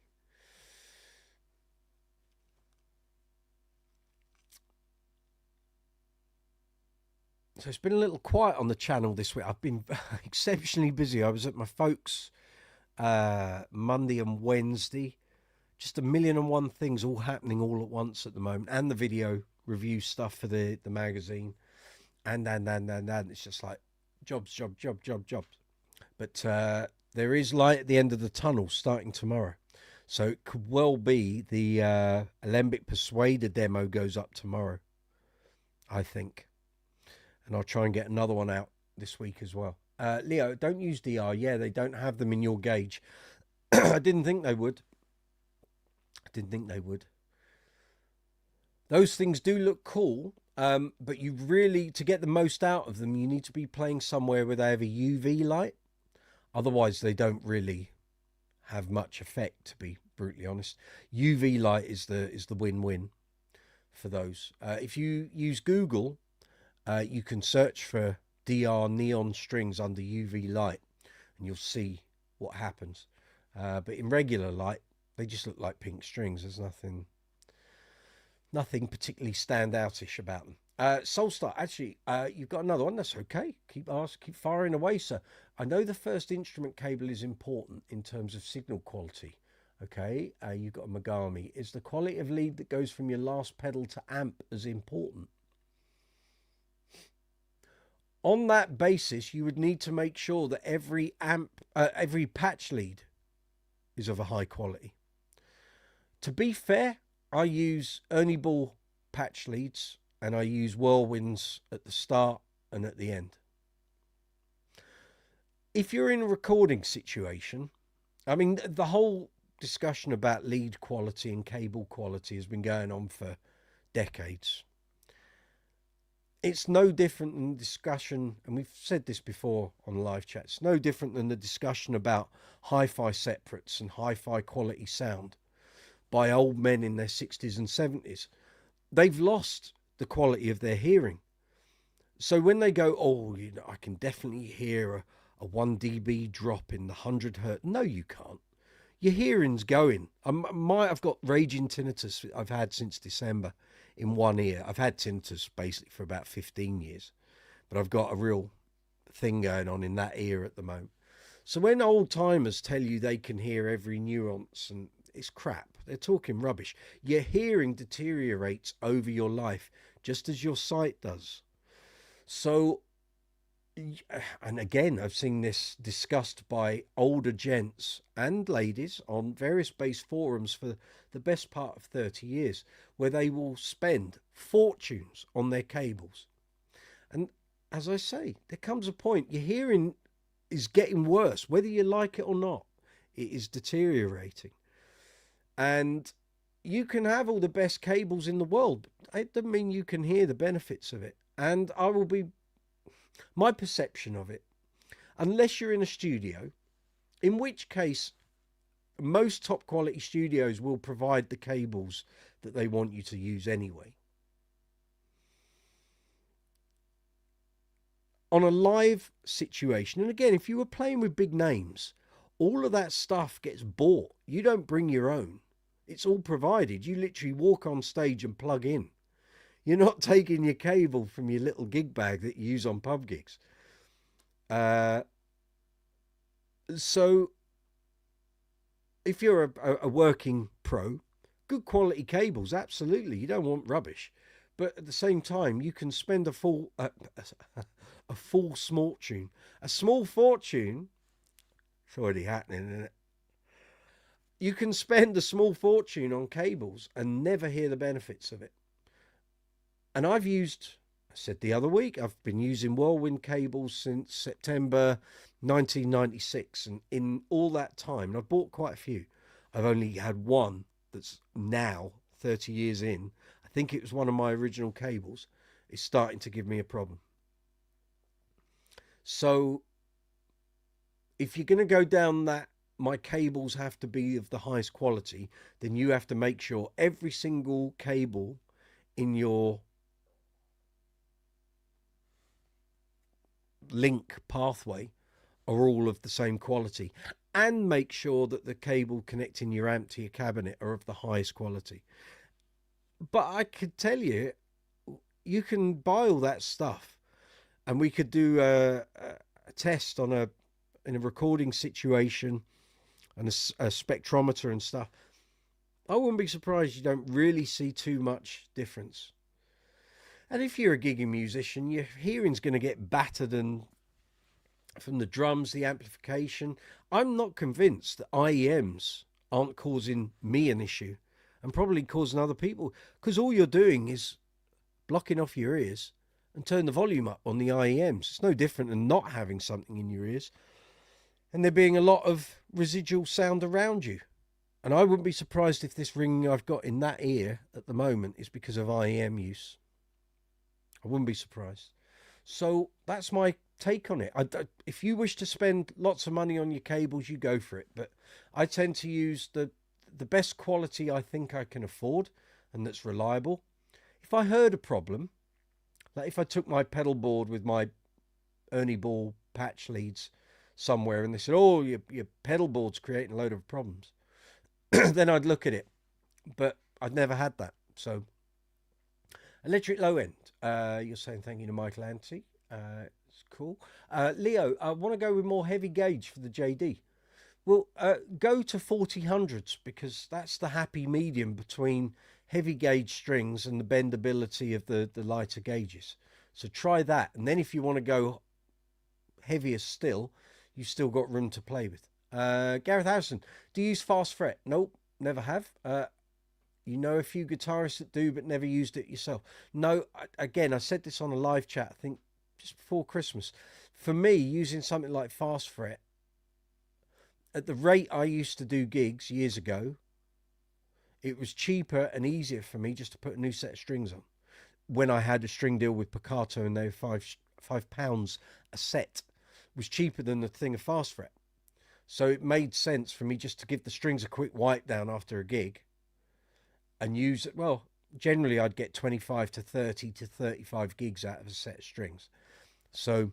So it's been a little quiet on the channel this week. I've been exceptionally busy. I was at my folks Monday and Wednesday. Just a million and one things all happening all at once at the moment. And the video review stuff for the magazine. And. It's just like jobs. But there is light at the end of the tunnel starting tomorrow. So it could well be the Alembic Persuader demo goes up tomorrow, I think. And I'll try and get another one out this week as well. Leo, don't use DR. Yeah, they don't have them in your gauge. I didn't think they would. Those things do look cool, but you really, to get the most out of them, you need to be playing somewhere where they have a UV light. Otherwise, they don't really have much effect, to be brutally honest. UV light is the win-win for those. If you use Google, you can search for DR neon strings under UV light, and you'll see what happens. But in regular light, they just look like pink strings. There's nothing particularly standoutish about them. Soulstar, actually, you've got another one. That's okay. Keep firing away, sir. I know the first instrument cable is important in terms of signal quality. Okay, you've got a Megami. Is the quality of lead that goes from your last pedal to amp as important? On that basis, you would need to make sure that every patch lead is of a high quality. To be fair, I use Ernie Ball patch leads, and I use whirlwinds at the start and at the end. If you're in a recording situation, I mean, the whole discussion about lead quality and cable quality has been going on for decades. It's no different than the discussion, and we've said this before on live chats, no different than the discussion about hi-fi separates and hi-fi quality sound by old men in their 60s and 70s. They've lost the quality of their hearing. So when they go, oh, you know, I can definitely hear a 1 dB drop in the 100 hertz. No, you can't. Your hearing's going. I've got raging tinnitus I've had since December in one ear. I've had tinnitus basically for about 15 years, but I've got a real thing going on in that ear at the moment. So when old timers tell you they can hear every nuance, and it's crap. They're talking rubbish. Your hearing deteriorates over your life, just as your sight does. So, and again, I've seen this discussed by older gents and ladies on various bass forums for the best part of 30 years, where they will spend fortunes on their cables. And as I say, there comes a point your hearing is getting worse, whether you like it or not. It is deteriorating. And you can have all the best cables in the world. It doesn't mean you can hear the benefits of it. And my perception of it, unless you're in a studio, in which case most top quality studios will provide the cables that they want you to use anyway. On a live situation, and again, if you were playing with big names, all of that stuff gets bought. You don't bring your own. It's all provided. You literally walk on stage and plug in. You're not taking your cable from your little gig bag that you use on pub gigs. So if you're a working pro, good quality cables, absolutely. You don't want rubbish. But at the same time, you can spend a full fortune. A small fortune, it's already happening, isn't it? You can spend a small fortune on cables and never hear the benefits of it. And I said the other week, I've been using Whirlwind cables since September 1996. And in all that time, and I've bought quite a few, I've only had one that's now 30 years in. I think it was one of my original cables. It's starting to give me a problem. So if you're going to go down that, my cables have to be of the highest quality, then you have to make sure every single cable in your link pathway are all of the same quality, and make sure that the cable connecting your amp to your cabinet are of the highest quality. But I could tell you, you can buy all that stuff, and we could do a test in a recording situation and a spectrometer and stuff. I wouldn't be surprised you don't really see too much difference. And if you're a gigging musician, your hearing's going to get battered and from the drums, the amplification. I'm not convinced that IEMs aren't causing me an issue and probably causing other people, because all you're doing is blocking off your ears and turn the volume up on the IEMs. It's no different than not having something in your ears and there being a lot of residual sound around you. And I wouldn't be surprised if this ringing I've got in that ear at the moment is because of IEM use. I wouldn't be surprised. So that's my take on it. If you wish to spend lots of money on your cables, you go for it. But I tend to use the best quality I think I can afford and that's reliable. If I heard a problem, like if I took my pedal board with my Ernie Ball patch leads somewhere and they said, oh, your pedal board's creating a load of problems, then I'd look at it. But I'd never had that. So electric low end. You're saying thank you to Michael Anti. It's cool. Leo, I want to go with more heavy gauge for the JD. Well, go to 4000s because that's the happy medium between heavy gauge strings and the bendability of the lighter gauges. So try that. And then if you want to go heavier still, you've still got room to play with. Gareth Harrison, do you use fast fret? Nope, never have. You know a few guitarists that do, but never used it yourself. No, again, I said this on a live chat, I think just before Christmas. For me, using something like fast fret, at the rate I used to do gigs years ago, it was cheaper and easier for me just to put a new set of strings on. When I had a string deal with Picato and they were £5 a set, it was cheaper than the thing of fast fret. So it made sense for me just to give the strings a quick wipe down after a gig and use it. Well, generally I'd get 25 to 30 to 35 gigs out of a set of strings. So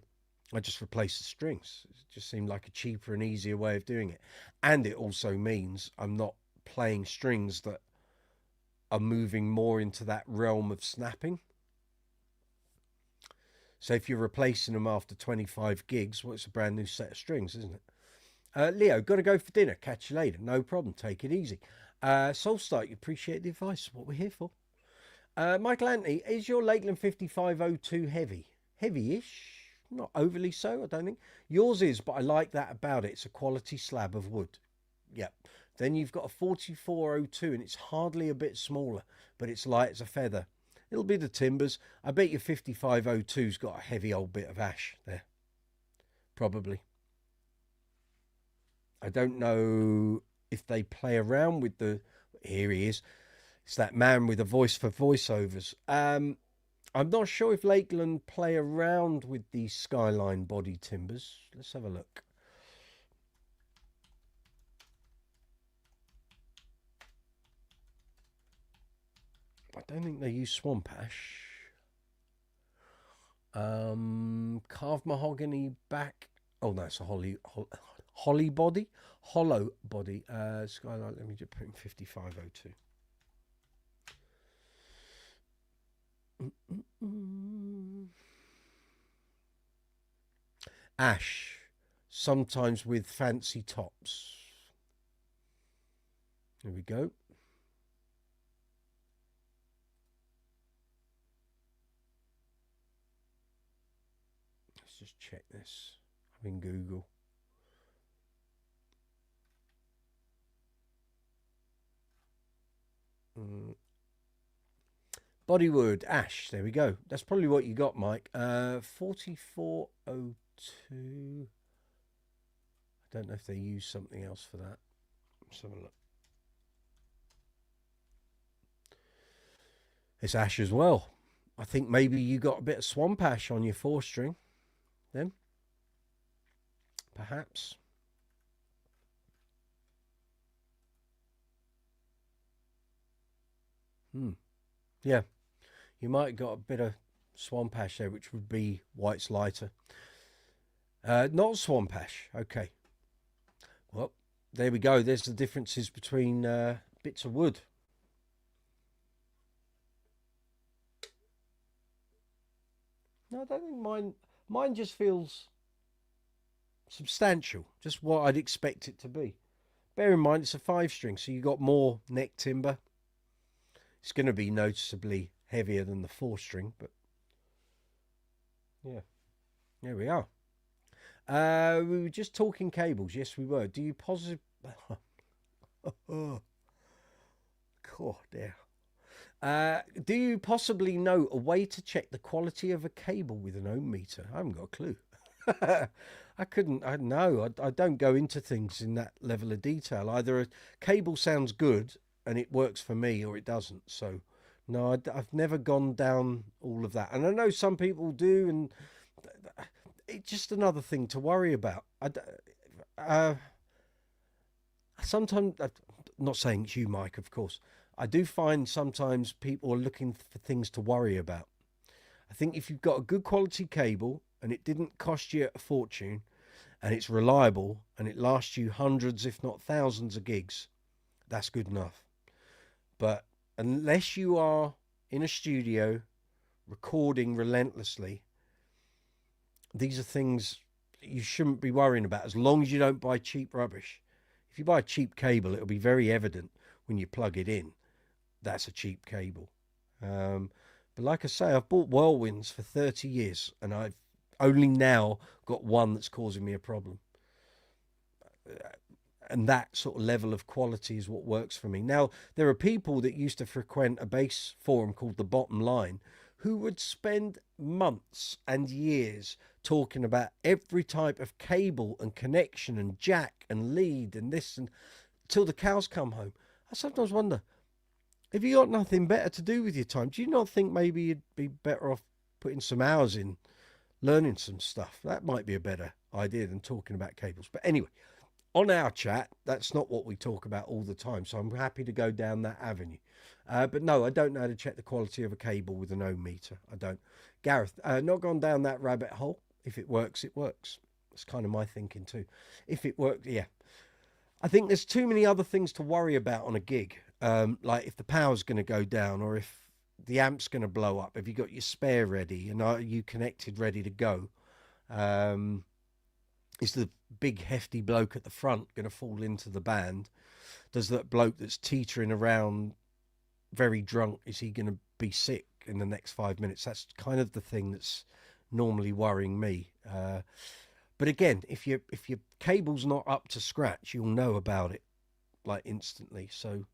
I just replaced the strings. It just seemed like a cheaper and easier way of doing it. And it also means I'm not playing strings that are moving more into that realm of snapping. So if you're replacing them after 25 gigs, well, it's a brand new set of strings, isn't it? Leo, got to go for dinner. Catch you later. No problem. Take it easy. Soulstar, you appreciate the advice. What we're here for. Michael Anthony, is your Lakeland 5502 heavy? Heavy-ish, not overly so, I don't think. Yours is, but I like that about it. It's a quality slab of wood. Yep. Then you've got a 4402, and it's hardly a bit smaller, but it's light as a feather. It'll be the timbers. I bet your 5502's got a heavy old bit of ash there. Probably. I don't know if they play around with the... Here he is. It's that man with a voice for voiceovers. I'm not sure if Lakeland play around with the Skyline body timbers. Let's have a look. I don't think they use swamp ash. Carved mahogany back. Oh no, it's a holly body, hollow body. Skyline. Let me just put in 5502. Ash, sometimes with fancy tops. There we go. Let's just check this. I'm in Google. Bodywood, ash, there we go. That's probably what you got, Mike. 4402. I don't know if they use something else for that. Let's have a look. It's ash as well. I think maybe you got a bit of swamp ash on your 4-string then. Perhaps. Yeah. You might have got a bit of swamp ash there, which would be why it's lighter. Not swamp ash. Okay. Well, there we go. There's the differences between bits of wood. No, I don't think mine just feels substantial. Just what I'd expect it to be. Bear in mind, it's a 5-string, so you got more neck timber. It's going to be noticeably heavier than the 4-string, but yeah, there we are. We were just talking cables. Yes, we were. Do you positive? Oh, God, dear. Do you possibly know a way to check the quality of a cable with an ohm meter? I haven't got a clue. I don't go into things in that level of detail. Either a cable sounds good and it works for me, or it doesn't. So no, I've never gone down all of that. And I know some people do, and it's just another thing to worry about. Sometimes, I'm not saying it's you, Mike, of course. I do find sometimes people are looking for things to worry about. I think if you've got a good quality cable and it didn't cost you a fortune and it's reliable and it lasts you hundreds, if not thousands of gigs, that's good enough. But unless you are in a studio recording relentlessly, these are things you shouldn't be worrying about, as long as you don't buy cheap rubbish. If you buy a cheap cable, it'll be very evident when you plug it in. That's a cheap cable. But like I say, I've bought Whirlwinds for 30 years and I've only now got one that's causing me a problem. And that sort of level of quality is what works for me. Now, there are people that used to frequent a bass forum called The Bottom Line who would spend months and years talking about every type of cable and connection and jack and lead and this, and till the cows come home. I sometimes wonder, if you got nothing better to do with your time, do you not think maybe you'd be better off putting some hours in learning some stuff? That might be a better idea than talking about cables. But anyway, on our chat, that's not what we talk about all the time, so I'm happy to go down that avenue. But no, I don't know how to check the quality of a cable with an ohm meter. I don't. Gareth, not gone down that rabbit hole. If it works, it works. That's kind of my thinking too. If it works, yeah. I think there's too many other things to worry about on a gig. Like if the power's going to go down, or if the amp's going to blow up. Have you got your spare ready, and are you connected, ready to go? Is the big hefty bloke at the front going to fall into the band? does that bloke that's teetering around very drunk, is he going to be sick in the next 5 minutes? That's kind of the thing that's normally worrying me. But again, if your cable's not up to scratch, you'll know about it like instantly. So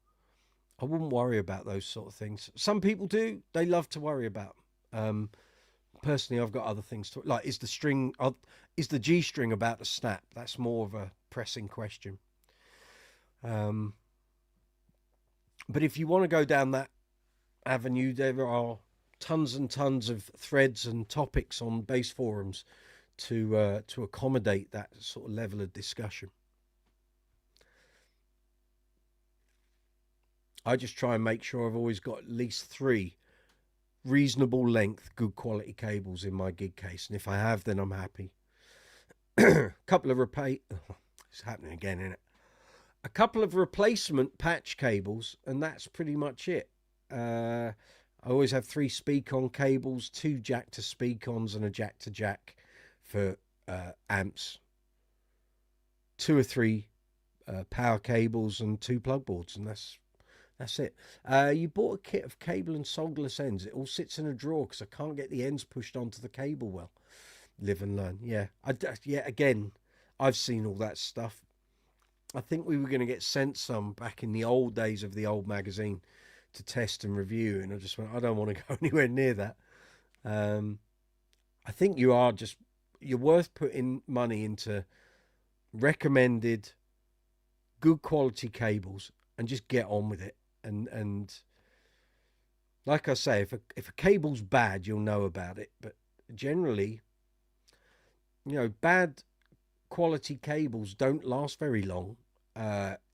I wouldn't worry about those sort of things. Some people do; they love to worry about them. Personally, I've got other things to like. Is the G string about to snap? That's more of a pressing question. But if you want to go down that avenue, there are tons and tons of threads and topics on bass forums to accommodate that sort of level of discussion. I just try and make sure I've always got at least 3 reasonable length, good quality cables in my gig case, and if I have, then I'm happy. Couple of it's happening again, isn't it? A couple of replacement patch cables, and that's pretty much it. I always have 3 speak-on cables, 2 jack to speak-ons, and a jack to jack for amps. 2 or 3 power cables and 2 plug boards, and that's it. You bought a kit of cable and solderless ends. It all sits in a drawer because I can't get the ends pushed onto the cable well. Live and learn. Yeah, again, I've seen all that stuff. I think we were going to get sent some back in the old days of the old magazine to test and review, and I just went, I don't want to go anywhere near that. I think you're worth putting money into recommended good quality cables and just get on with it. And like I say, if a cable's bad, you'll know about it. But generally, bad quality cables don't last very long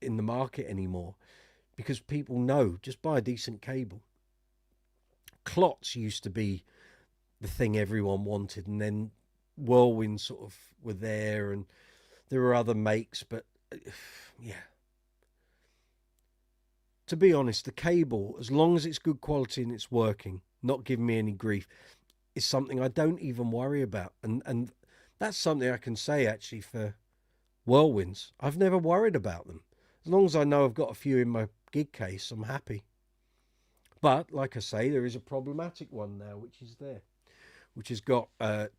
in the market anymore, because people know, just buy a decent cable. Clots used to be the thing everyone wanted, and then Whirlwind sort of were there, and there were other makes, but yeah. To be honest, the cable, as long as it's good quality and it's working, not giving me any grief, is something I don't even worry about. And that's something I can say actually for Whirlwinds. I've never worried about them. As long as I know I've got a few in my gig case, I'm happy. But like I say, there is a problematic one now, which is there, which has got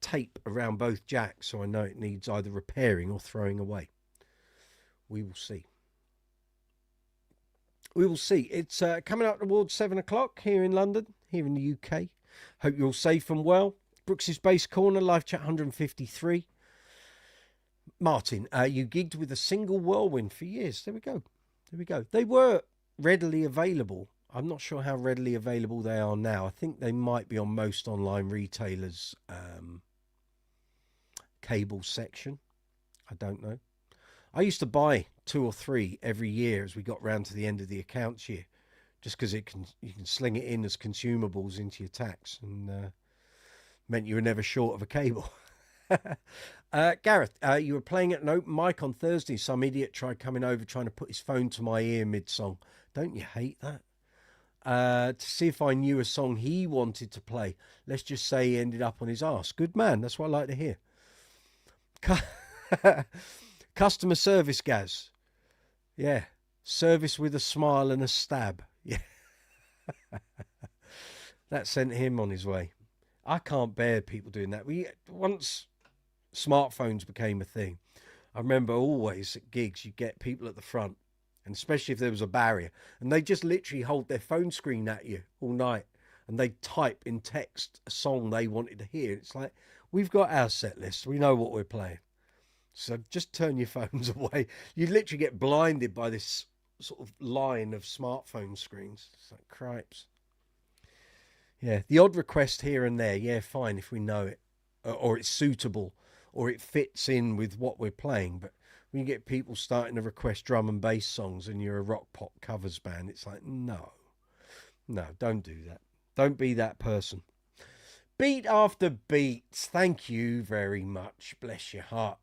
tape around both jacks, so I know it needs either repairing or throwing away. We will see. We will see. It's coming up towards 7 o'clock here in London, here in the UK. Hope you're all safe and well. Brooks's Bass Corner, Live Chat 153. Martin, you gigged with a single Whirlwind for years. There we go. There we go. They were readily available. I'm not sure how readily available they are now. I think they might be on most online retailers' cable section. I don't know. I used to buy 2 or 3 every year as we got round to the end of the accounts year, just because you can sling it in as consumables into your tax, and meant you were never short of a cable. Gareth, you were playing at an open mic on Thursday. Some idiot tried coming over trying to put his phone to my ear mid-song. Don't you hate that? To see if I knew a song he wanted to play. Let's just say he ended up on his arse. Good man. That's what I like to hear. Customer service, Gaz. Yeah. Service with a smile and a stab. Yeah. That sent him on his way. I can't bear people doing that. Once smartphones became a thing, I remember always at gigs, you get people at the front, and especially if there was a barrier, and they just literally hold their phone screen at you all night, and they type in text a song they wanted to hear. It's like, we've got our set list. We know what we're playing. So just turn your phones away. You literally get blinded by this sort of line of smartphone screens. It's like cripes. Yeah, the odd request here and there. Yeah, fine if we know it, or it's suitable, or it fits in with what we're playing. But when you get people starting to request drum and bass songs and you're a rock pop covers band, it's like, no, don't do that. Don't be that person. Beat after beats. Thank you very much. Bless your heart.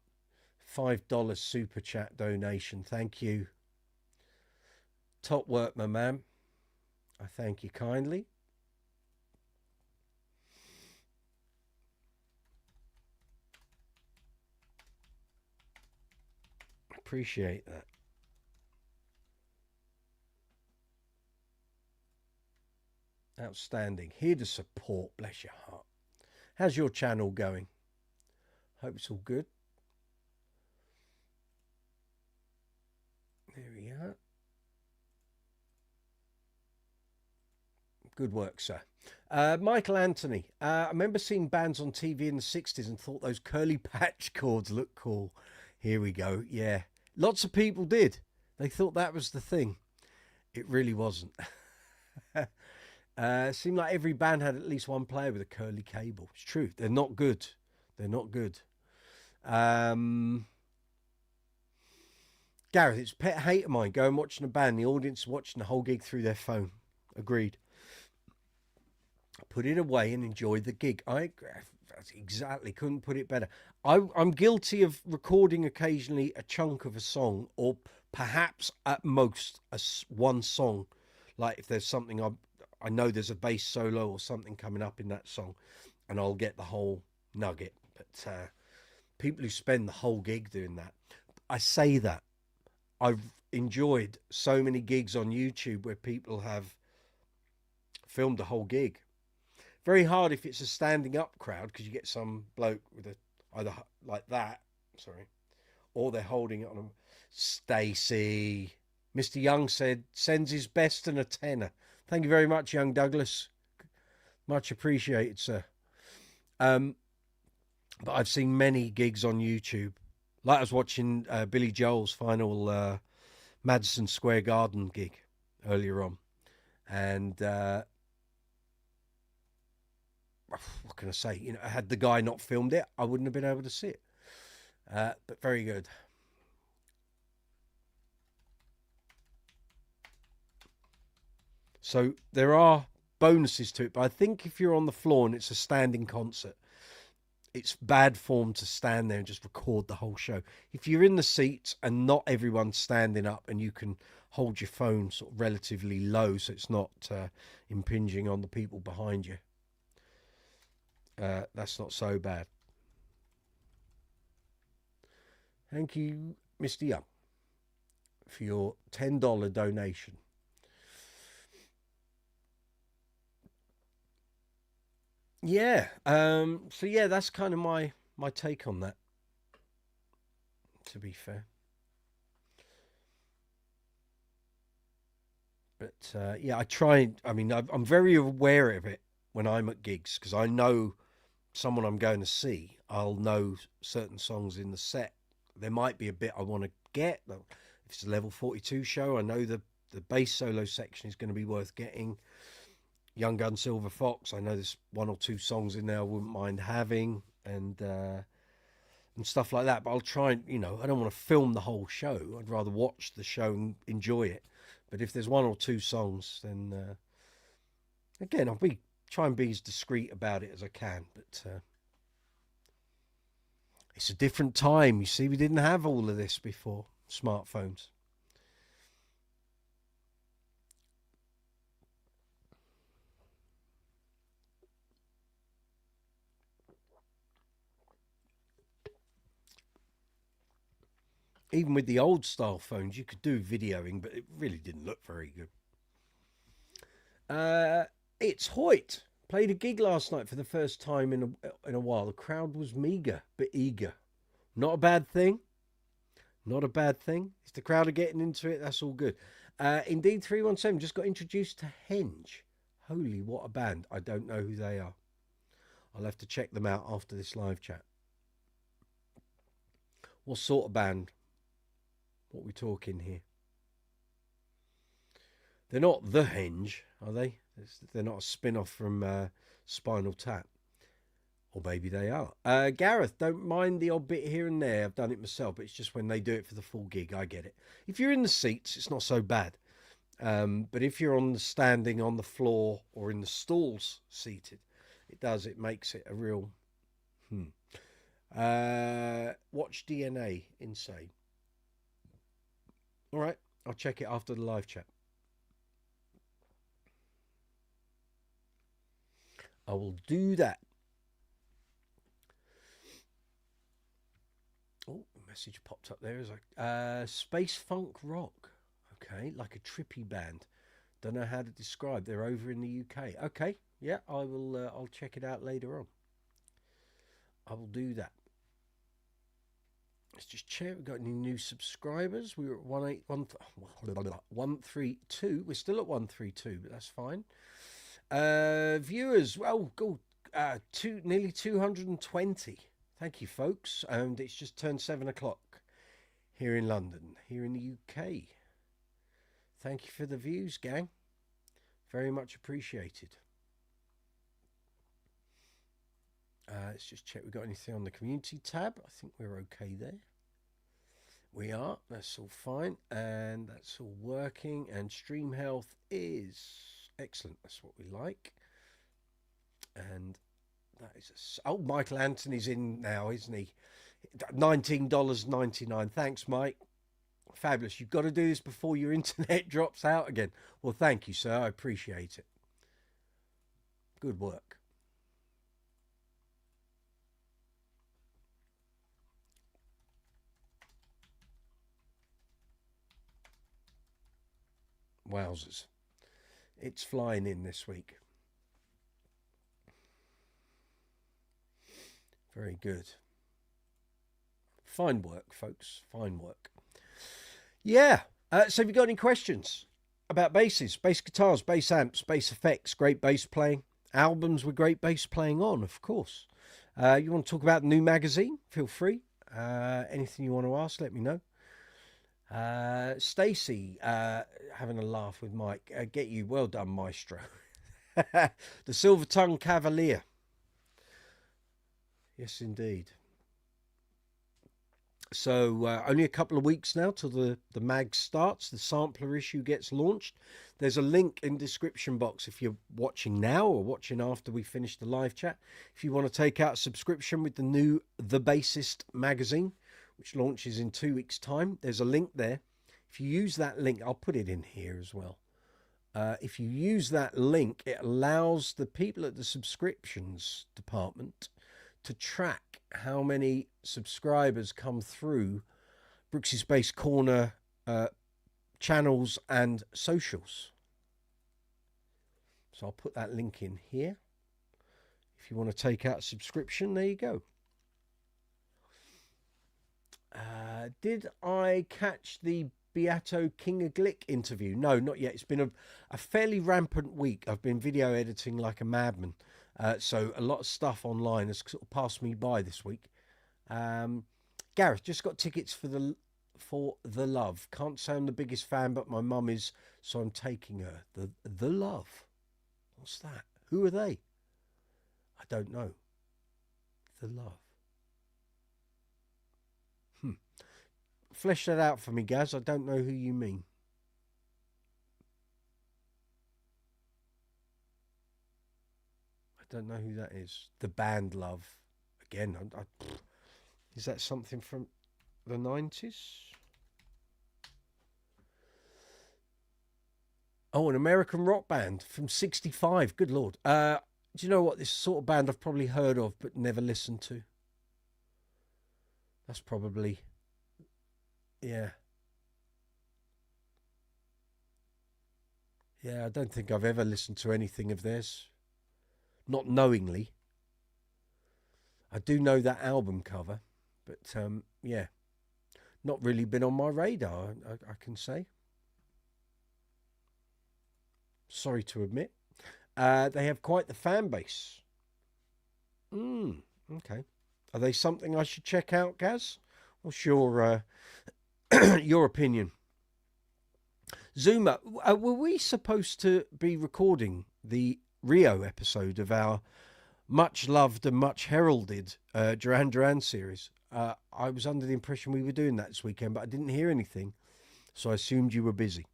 $5 super chat donation. Thank you. Top work, my man. I thank you kindly. Appreciate that. Outstanding. Here to support. Bless your heart. How's your channel going? Hope it's all good. There we are. Good work, sir. Michael Anthony. I remember seeing bands on TV in the 60s and thought those curly patch cords looked cool. Here we go. Yeah. Lots of people did. They thought that was the thing. It really wasn't. Seemed like every band had at least one player with a curly cable. It's true. They're not good. They're not good. Gareth, it's a pet hate of mine. Going watching a band, the audience watching the whole gig through their phone. Agreed. Put it away and enjoy the gig. Exactly, couldn't put it better. I'm guilty of recording occasionally a chunk of a song, or perhaps at most one song. Like if there's something I know there's a bass solo or something coming up in that song, and I'll get the whole nugget. But people who spend the whole gig doing that, I say that I've enjoyed so many gigs on YouTube where people have filmed the whole gig. Very hard if it's a standing up crowd, because you get some bloke with either like that, sorry, or they're holding it on a Stacy. Mr. Young said sends his best and a tenner. Thank you very much, young Douglas. Much appreciated, sir. But I've seen many gigs on YouTube. Like I was watching Billy Joel's final Madison Square Garden gig earlier on, and what can I say? You know, had the guy not filmed it, I wouldn't have been able to see it. But very good. So there are bonuses to it, but I think if you're on the floor and it's a standing concert, it's bad form to stand there and just record the whole show. If you're in the seats and not everyone's standing up and you can hold your phone sort of relatively low so it's not impinging on the people behind you, that's not so bad. Thank you, Mr. Young, for your $10 donation. Yeah. So yeah, that's kind of my take on that, to be fair. But yeah, I mean, I'm very aware of it when I'm at gigs, because I know someone I'm going to see. I'll know certain songs in the set. There might be a bit I want to get. If it's a level 42 show, I know the bass solo section is going to be worth getting. Young Gun Silver Fox, I know there's one or two songs in there I wouldn't mind having, and stuff like that. But I'll try and, I don't want to film the whole show. I'd rather watch the show and enjoy it. But if there's one or two songs, then again, I'll try and be as discreet about it as I can. But it's a different time. You see, we didn't have all of this before smartphones. Even with the old style phones, you could do videoing, but it really didn't look very good. It's Hoyt. Played a gig last night for the first time in a while. The crowd was meager, but eager. Not a bad thing. Not a bad thing. If the crowd are getting into it, that's all good. Indeed, 317 just got introduced to Henge. Holy, what a band. I don't know who they are. I'll have to check them out after this live chat. What sort of band? What are we talking here? They're not the Henge, are they? They're not a spin-off from Spinal Tap. Or maybe they are. Gareth, don't mind the odd bit here and there. I've done it myself, but it's just when they do it for the full gig, I get it. If you're in the seats, it's not so bad. But if you're on the standing on the floor or in the stalls seated, it makes it a real... Watch DNA, insane. All right, I'll check it after the live chat. I will do that. Oh, a message popped up there. It's like Space Funk Rock. Okay, like a trippy band. Don't know how to describe. They're over in the UK. Okay, yeah, I will. I'll check it out later on. I will do that. Let's just check. We've got any new subscribers. We were at 132. We're still at 132, but that's fine. Viewers, well, good. Nearly 220. Thank you, folks. And it's just turned 7 o'clock here in London, here in the UK. Thank you for the views, gang. Very much appreciated. Let's just check we've got anything on the community tab. I think we're okay there. We are. That's all fine. And that's all working. And stream health is excellent. That's what we like. And that is oh, Michael Anthony's in now, isn't he? $19.99. Thanks, Mike. Fabulous. You've got to do this before your internet drops out again. Well, thank you, sir. I appreciate it. Good work. Wowzers. It's flying in this week. Very good. Fine work, folks. Fine work. Yeah. So have you got any questions about basses, bass guitars, bass amps, bass effects, great bass playing, albums with great bass playing on, of course. You want to talk about the new magazine? Feel free. Anything you want to ask, let me know. Stacey, having a laugh with Mike. Get you. Well done, Maestro. The Silver Tongue Cavalier. Yes, indeed. So only a couple of weeks now till the mag starts. The sampler issue gets launched. There's a link in description box if you're watching now or watching after we finish the live chat. If you want to take out a subscription with the new The Bassist magazine, which launches in 2 weeks' time, there's a link there. If you use that link, I'll put it in here as well. If you use that link, it allows the people at the subscriptions department to track how many subscribers come through Brooks's Bass Corner channels and socials. So I'll put that link in here. If you want to take out a subscription, there you go. Did I catch the Beato King of Glick interview? No, not yet. It's been a fairly rampant week. I've been video editing like a madman. So a lot of stuff online has sort of passed me by this week. Gareth, just got tickets for the Love. Can't say I'm the biggest fan, but my mum is, so I'm taking her. The Love. What's that? Who are they? I don't know. The Love. Flesh that out for me, Gaz. I don't know who you mean. Don't know who that is. The band Love. Again, is that something from the 90s? Oh, an American rock band from 65. Good Lord. Do you know what? This sort of band I've probably heard of but never listened to. That's probably... Yeah. Yeah, I don't think I've ever listened to anything of theirs. Not knowingly. I do know that album cover, but yeah, not really been on my radar, I can say. Sorry to admit. They have quite the fan base. Okay. Are they something I should check out, Gaz? What's your your opinion? Zuma, were we supposed to be recording the Rio episode of our much loved and much heralded Duran Duran series? I was under the impression we were doing that this weekend, but I didn't hear anything, so I assumed you were busy.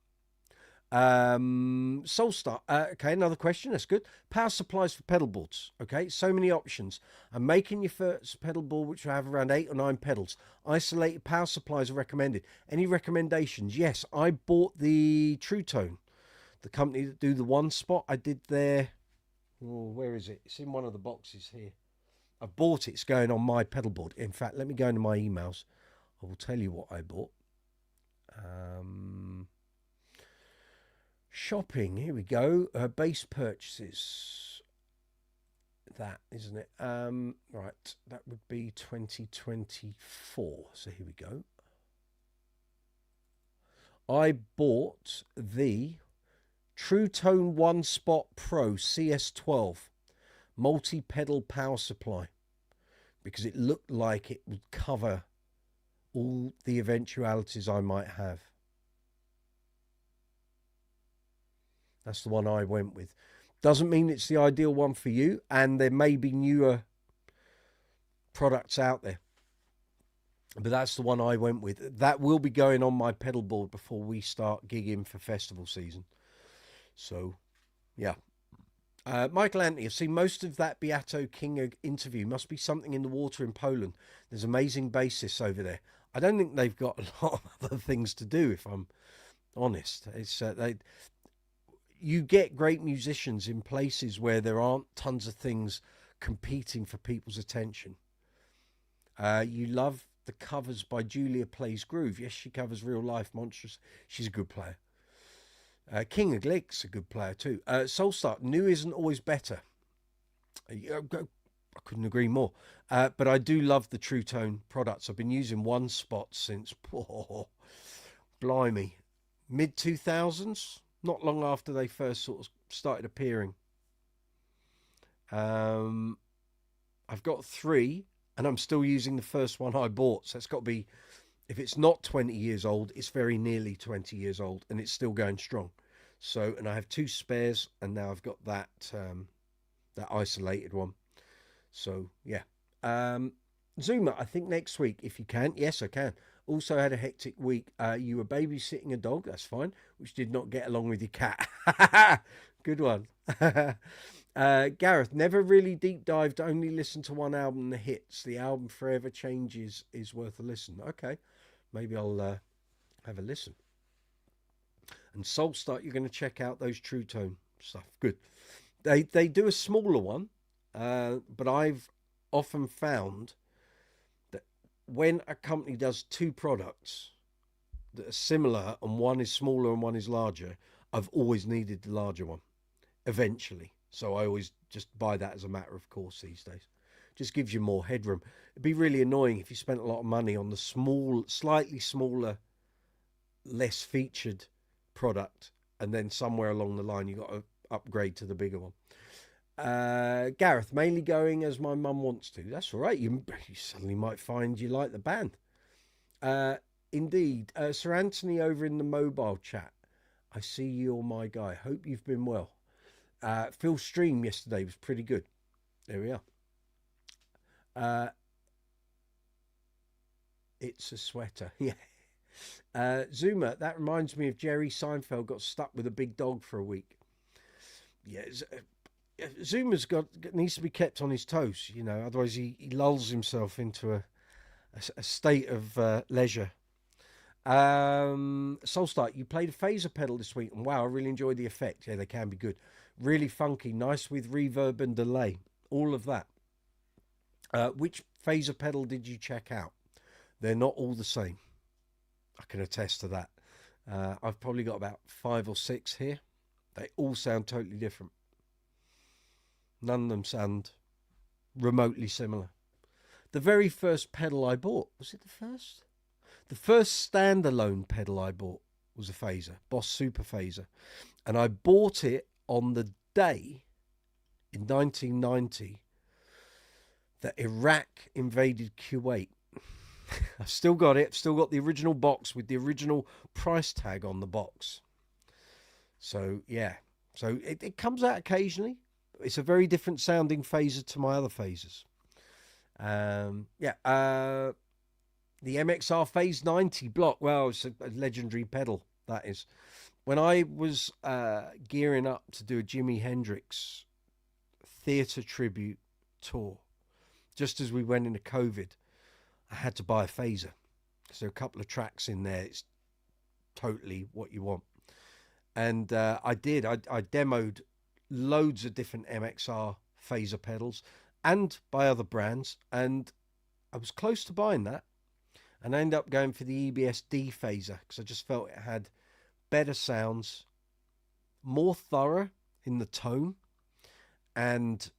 Soulstar, okay, another question, that's good. Power supplies for pedal boards, okay, so many options. I'm making your first pedal board, which will have around 8 or 9 pedals. Isolated power supplies are recommended. Any recommendations? Yes, I bought the True Tone, the company that do the one spot. I did their, oh, where is it? It's in one of the boxes here. I bought it, it's going on my pedal board. In fact, let me go into my emails. I will tell you what I bought. Shopping, here we go. Base purchases. That, isn't it? Right, that would be 2024. So here we go. I bought the True Tone One Spot Pro CS12 multi-pedal power supply because it looked like it would cover all the eventualities I might have. That's the one I went with. Doesn't mean it's the ideal one for you, and there may be newer products out there. But that's the one I went with. That will be going on my pedal board before we start gigging for festival season. So, yeah. Michael Anthony, I've seen most of that Beato King interview. Must be something in the water in Poland. There's amazing bassists over there. I don't think they've got a lot of other things to do, if I'm honest. It's you get great musicians in places where there aren't tons of things competing for people's attention. You love the covers by Julia Plays Groove. Yes, she covers Real Life Monstrous. She's a good player. King of Glick's a good player too. Soulstart, new isn't always better. I couldn't agree more. But I do love the True Tone products. I've been using One Spot since, blimey, mid-2000s. Not long after they first sort of started appearing. I've got 3, and I'm still using the first one I bought. So it's got to be, if it's not 20 years old, it's very nearly 20 years old, and it's still going strong. So, and I have 2 spares, and now I've got that that isolated one. So, yeah. Zuma, I think next week, if you can. Yes, I can. Also had a hectic week. You were babysitting a dog, that's fine, which did not get along with your cat. Good one. Gareth, never really deep dived, only listened to one album, the hits. The album Forever Changes is worth a listen. Okay, maybe I'll have a listen. And Soulstart, you're going to check out those True Tone stuff. Good. They do a smaller one, but I've often found that when a company does 2 products that are similar and one is smaller and one is larger, I've always needed the larger one eventually. So I always just buy that as a matter of course these days. Just gives you more headroom. It'd be really annoying if you spent a lot of money on the small, slightly smaller, less featured product, and then somewhere along the line you got to upgrade to the bigger one. Gareth, mainly going as my mum wants to. That's all right. You suddenly might find you like the band. Indeed. Sir Anthony over in the mobile chat. I see you're my guy. Hope you've been well. Phil's stream yesterday was pretty good. There we are. It's a sweater. Yeah. Zuma, that reminds me of Jerry Seinfeld got stuck with a big dog for a week. Yeah. Zuma's needs to be kept on his toes, you know, otherwise he lulls himself into a state of leisure. Soulstart, you played a phaser pedal this week, and wow, I really enjoyed the effect. Yeah, they can be good. Really funky, nice with reverb and delay. All of that. Which phaser pedal did you check out? They're not all the same. I can attest to that. I've probably got about 5 or 6 here. They all sound totally different. None of them sound remotely similar. The very first pedal I bought, was it the first? The first standalone pedal I bought was a phaser, Boss Super Phaser. And I bought it on the day in 1990 that Iraq invaded Kuwait. I've still got it. I've still got the original box with the original price tag on the box. So, yeah. So it comes out occasionally. It's a very different sounding phaser to my other phasers. The MXR Phase 90 block. Well, it's a legendary pedal, that is. When I was gearing up to do a Jimi Hendrix theatre tribute tour, just as we went into COVID, I had to buy a phaser. So there are a couple of tracks in there. It's totally what you want. And I did. I demoed loads of different MXR phaser pedals and by other brands, and I was close to buying that, and I ended up going for the EBS D phaser because I just felt it had better sounds more thorough in the tone, and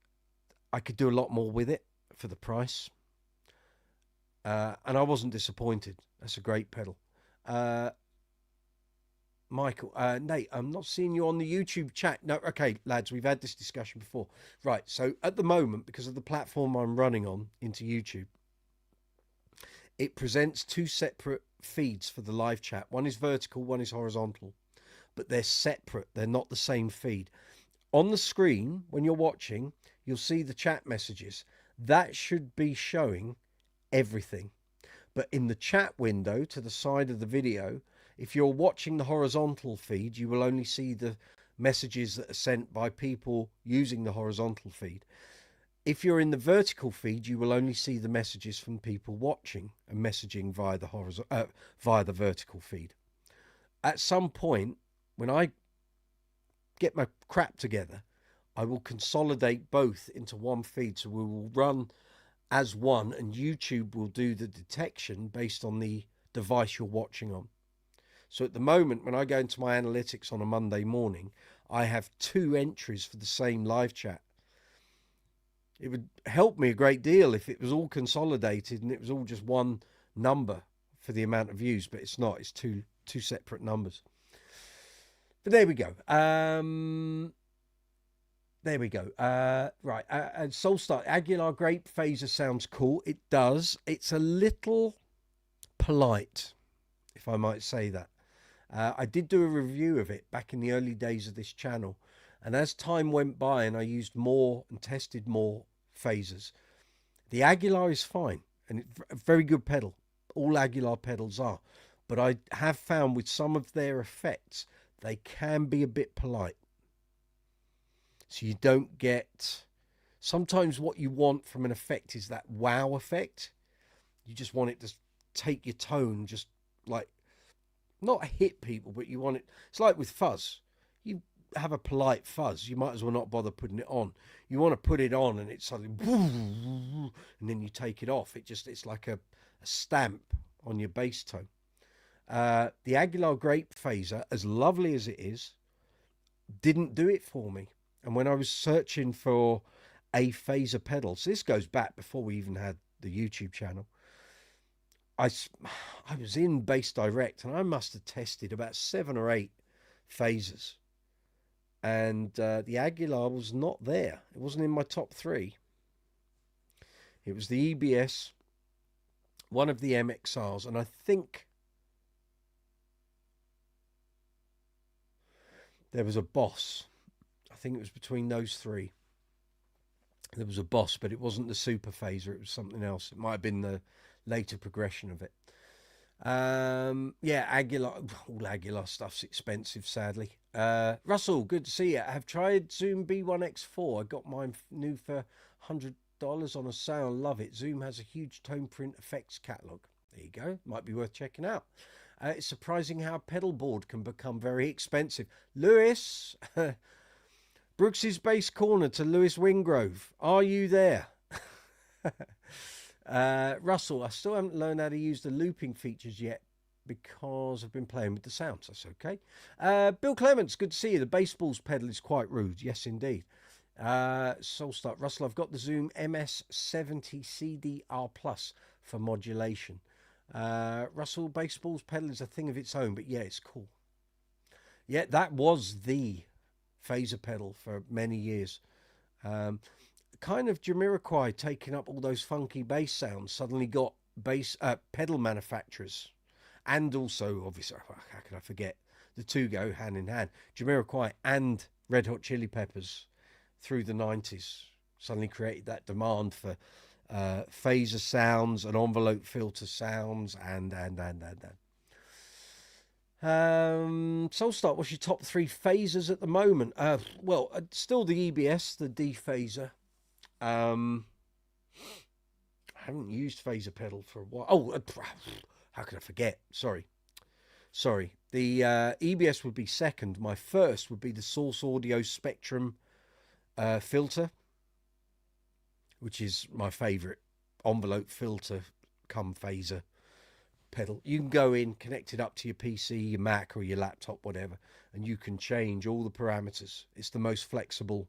I could do a lot more with it for the price. And I wasn't disappointed. That's a great pedal. Michael, Nate, I'm not seeing you on the YouTube chat. No, okay, lads, we've had this discussion before. Right, so at the moment, because of the platform I'm running on into YouTube, it presents two separate feeds for the live chat. One is vertical, one is horizontal, but they're separate. They're not the same feed. On the screen, when you're watching, you'll see the chat messages. That should be showing everything. But in the chat window to the side of the video, if you're watching the horizontal feed, you will only see the messages that are sent by people using the horizontal feed. If you're in the vertical feed, you will only see the messages from people watching and messaging via the vertical feed. At some point, when I get my crap together, I will consolidate both into one feed, so we will run as one, and YouTube will do the detection based on the device you're watching on. So at the moment, when I go into my analytics on a Monday morning, I have two entries for the same live chat. It would help me a great deal if it was all consolidated and it was all just one number for the amount of views, but it's not. It's two separate numbers. But there we go. There we go. Right. And Soulstar, Aguilar Grape Phaser sounds cool. It does. It's a little polite, if I might say that. I did do a review of it back in the early days of this channel. And as time went by and I used more and tested more phasers, the Aguilar is fine. And it's a very good pedal. All Aguilar pedals are. But I have found with some of their effects, they can be a bit polite. So you don't get... Sometimes what you want from an effect is that wow effect. You just want it to take your tone, just like... Not hit people, but you want it... It's like with fuzz. You have a polite fuzz. You might as well not bother putting it on. You want to put it on and it's suddenly... And then you take it off. It's like a stamp on your bass tone. The Aguilar Grape Phaser, as lovely as it is, didn't do it for me. And when I was searching for a phaser pedal, so this goes back before we even had the YouTube channel, I was in Bass Direct and I must have tested about 7 or 8 phasers. And the Aguilar was not there. It wasn't in my top 3. It was the EBS, one of the MXRs, and I think there was a Boss. I think it was between those 3. There was a Boss, but it wasn't the Super Phaser. It was something else. It might have been the later progression of it. Yeah, Aguilar. All Aguilar stuff's expensive, sadly. Russell, good to see you. I have tried Zoom B1X4. I got mine new for $100 on a sale. Love it. Zoom has a huge tone print effects catalog. There you go. Might be worth checking out. It's surprising how a pedal board can become very expensive. Lewis, Brooks's Bass Corner to Lewis Wingrove. Are you there? Russell, I still haven't learned how to use the looping features yet because I've been playing with the sounds. That's okay. Bill Clements, good to see you. The Baseballs pedal is quite rude. Yes, indeed. Soulstart, Russell, I've got the Zoom MS70 CDR Plus for modulation. Russell, Baseballs pedal is a thing of its own, but yeah, it's cool. Yeah, that was the phaser pedal for many years. Kind of Jamiroquai taking up all those funky bass sounds suddenly got bass pedal manufacturers, and also obviously, how can I forget, the two go hand in hand. Jamiroquai and Red Hot Chili Peppers through the 90s suddenly created that demand for phaser sounds and envelope filter sounds and. Soulstart, what's your top 3 phasers at the moment? Well, still the EBS, the D phaser. I haven't used phaser pedal for a while. Oh, how could I forget? Sorry. The EBS would be second. My first would be the Source Audio Spectrum filter, which is my favorite envelope filter come phaser pedal. You can go in, connect it up to your PC, your Mac, or your laptop, whatever, and you can change all the parameters. It's the most flexible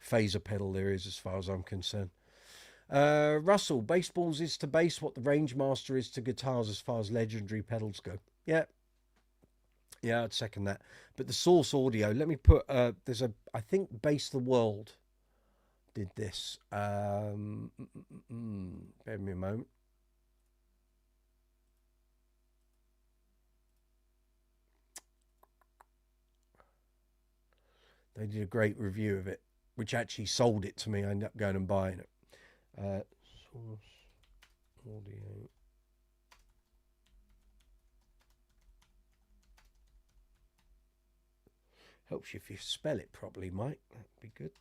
phaser pedal there is, as far as I'm concerned. Russell, baseballs is to bass what the Rangemaster is to guitars as far as legendary pedals go. Yeah, I'd second that. But the Source Audio, let me put, there's a, I think Bass the World did this. Bear with me a moment. They did a great review of it, which actually sold it to me. I ended up going and buying it. Source Audio. Helps you if you spell it properly, Mike. That'd be good.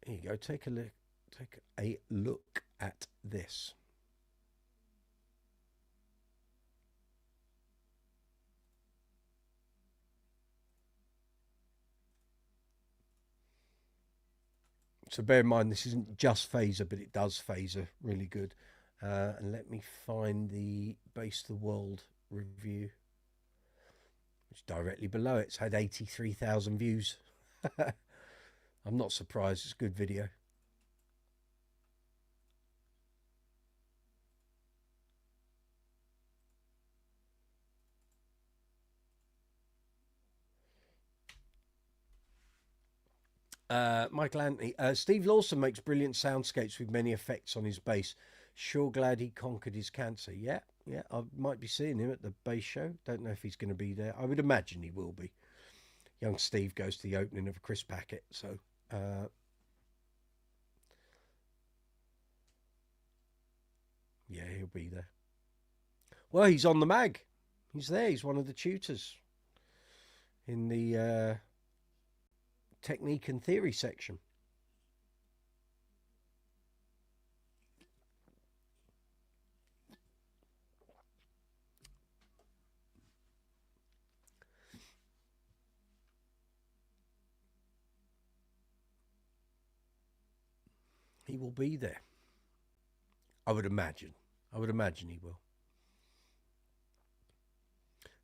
Here you go. Take a look. Take a look at this. So bear in mind, this isn't just phaser, but it does phaser really good. And let me find the Bass the World review, which directly below it's had 83,000 views. I'm not surprised. It's a good video. Michael Anthony. Steve Lawson makes brilliant soundscapes with many effects on his bass. Sure glad he conquered his cancer. Yeah, I might be seeing him at the bass show. Don't know if he's going to be there. I would imagine he will be. Young Steve goes to the opening of a Chris Packet, so yeah, he'll be there. Well, he's on the mag. He's there. He's one of the tutors in the technique and theory section. He will be there. I would imagine. I would imagine he will.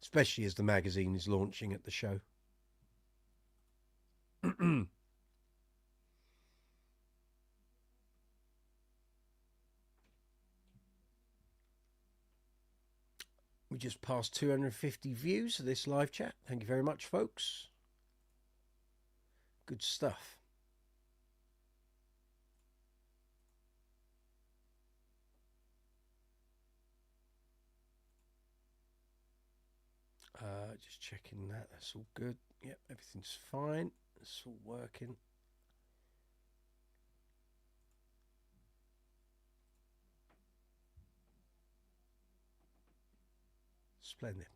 Especially as the magazine is launching at the show. We just passed 250 views of this live chat. Thank you very much, folks. Good stuff. Just checking that. That's all good. Yep, everything's fine. It's all working. Splendid.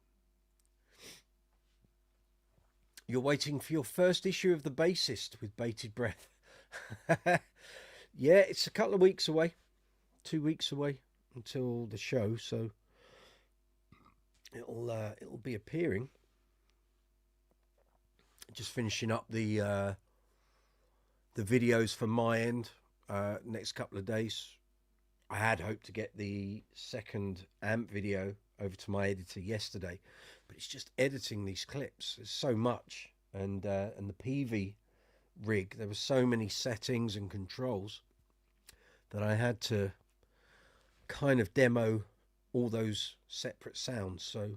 You're waiting for your first issue of The Bassist with bated breath. Yeah, it's a couple of weeks away. 2 weeks away until the show, so it'll be appearing. Just finishing up the videos from my end next couple of days. I had hoped to get the second amp video over to my editor yesterday, but it's just editing these clips. There's so much, and the PV rig, there were so many settings and controls that I had to kind of demo all those separate sounds. So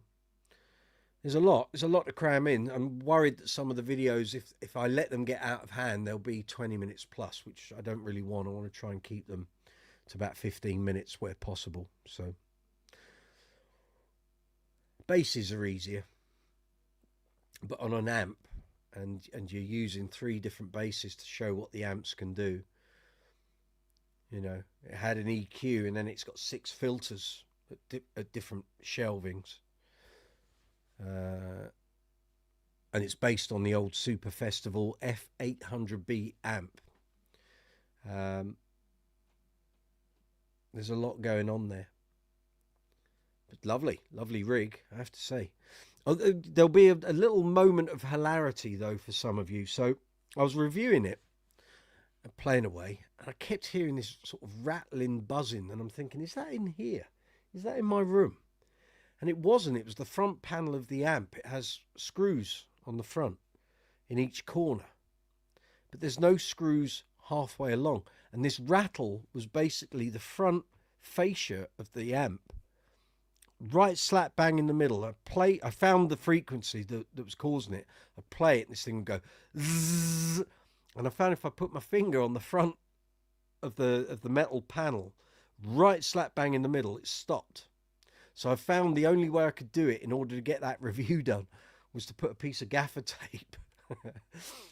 there's a lot to cram in. I'm worried that some of the videos, if I let them get out of hand, they'll be 20 minutes plus, which I don't really want. I want to try and keep them to about 15 minutes where possible. So basses are easier, but on an amp, and you're using 3 different basses to show what the amps can do. You know, it had an EQ, and then it's got 6 filters at different shelvings. And it's based on the old Super Festival F800B amp. There's a lot going on there. But lovely rig, I have to say. Oh, there'll be a little moment of hilarity, though, for some of you. So I was reviewing it, and playing away, and I kept hearing this sort of rattling, buzzing, and I'm thinking, is that in here? Is that in my room? And it wasn't. It was the front panel of the amp. It has screws on the front in each corner, but there's no screws halfway along. And this rattle was basically the front fascia of the amp, right slap bang in the middle. I found the frequency that was causing it. I play it, and this thing would go zzz, and I found if I put my finger on the front of the metal panel, right slap bang in the middle, it stopped. So I found the only way I could do it in order to get that review done was to put a piece of gaffer tape.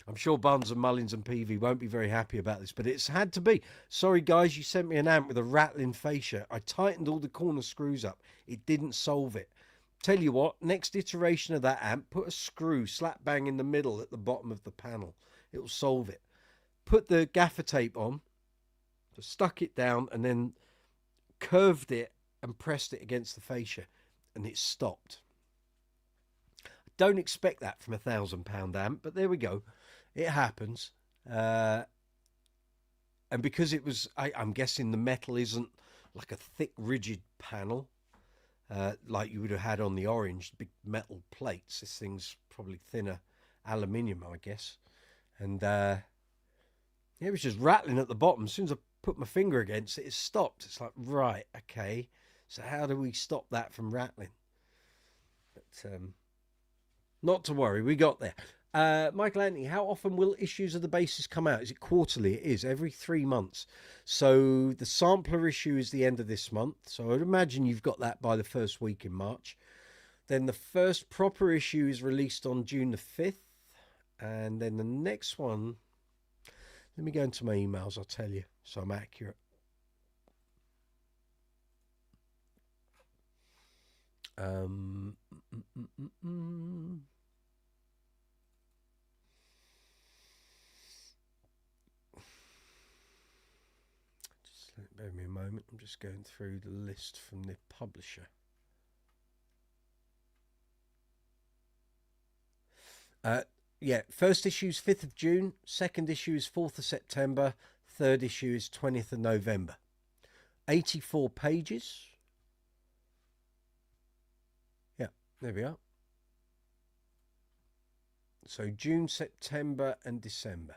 I'm sure Barnes and Mullins and PV won't be very happy about this, but it's had to be. Sorry guys, you sent me an amp with a rattling fascia. I tightened all the corner screws up. It didn't solve it. Tell you what, next iteration of that amp, put a screw slap bang in the middle at the bottom of the panel. It will solve it. Put the gaffer tape on, just stuck it down, and then curved it and pressed it against the fascia, and it stopped. Don't expect that from £1,000 amp, but there we go. It happens. And because it was, I'm guessing the metal isn't like a thick, rigid panel like you would have had on the Orange, big metal plates. This thing's probably thinner aluminium, I guess. And it was just rattling at the bottom. As soon as I put my finger against it, it stopped. It's like, right, okay. So how do we stop that from rattling? But not to worry, we got there. Michael Anthony, how often will issues of the basses come out? Is it quarterly? It is, every 3 months. So the sampler issue is the end of this month. So I'd imagine you've got that by the first week in March. Then the first proper issue is released on June the 5th. And then the next one, let me go into my emails, I'll tell you, so I'm accurate. Just bear with me a moment. I'm just going through the list from the publisher. Yeah, first issue is 5th of June, second issue is 4th of September, third issue is 20th of November. 84 pages. There we are. So June, September and December.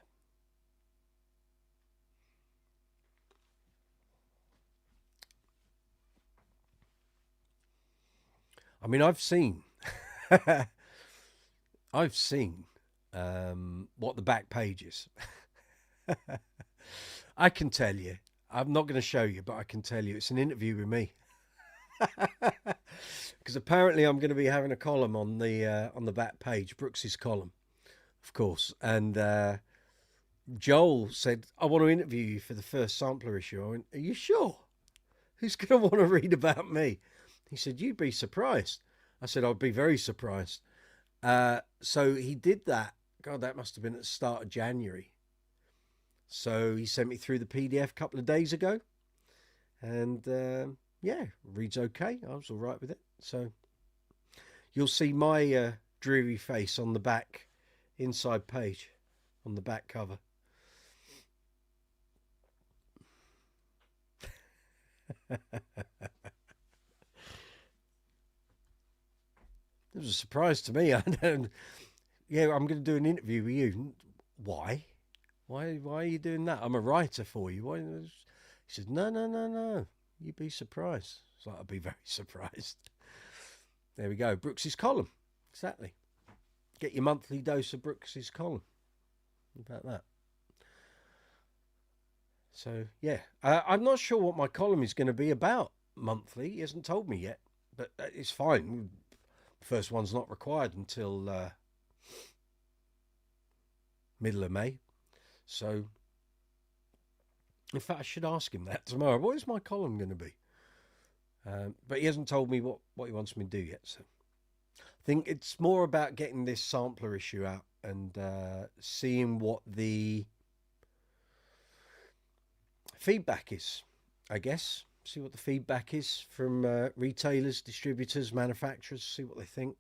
I mean, I've seen what the back page is. I can tell you. I'm not going to show you, but I can tell you it's an interview with me. Because apparently I'm going to be having a column on the back page, Brooks's column, of course. And Joel said, I want to interview you for the first sampler issue. I went, are you sure? Who's going to want to read about me? He said, you'd be surprised. I said, I'd be very surprised. So he did that. God, that must have been at the start of January. So he sent me through the PDF a couple of days ago. And yeah, reads okay. I was all right with it. So you'll see my dreary face on the back inside page, on the back cover. It was a surprise to me. Yeah, I'm going to do an interview with you. Why? Why are you doing that? I'm a writer for you. Why? He said, no. You'd be surprised. So I'd be very surprised. There we go. Brooks's column. Exactly. Get your monthly dose of Brooks's column. About that. So, yeah. I'm not sure what my column is going to be about monthly. He hasn't told me yet. But it's fine. The first one's not required until middle of May. So, in fact, I should ask him that tomorrow. What is my column going to be? But he hasn't told me what he wants me to do yet. So I think it's more about getting this sampler issue out and seeing what the feedback is, I guess. See what the feedback is from retailers, distributors, manufacturers, see what they think.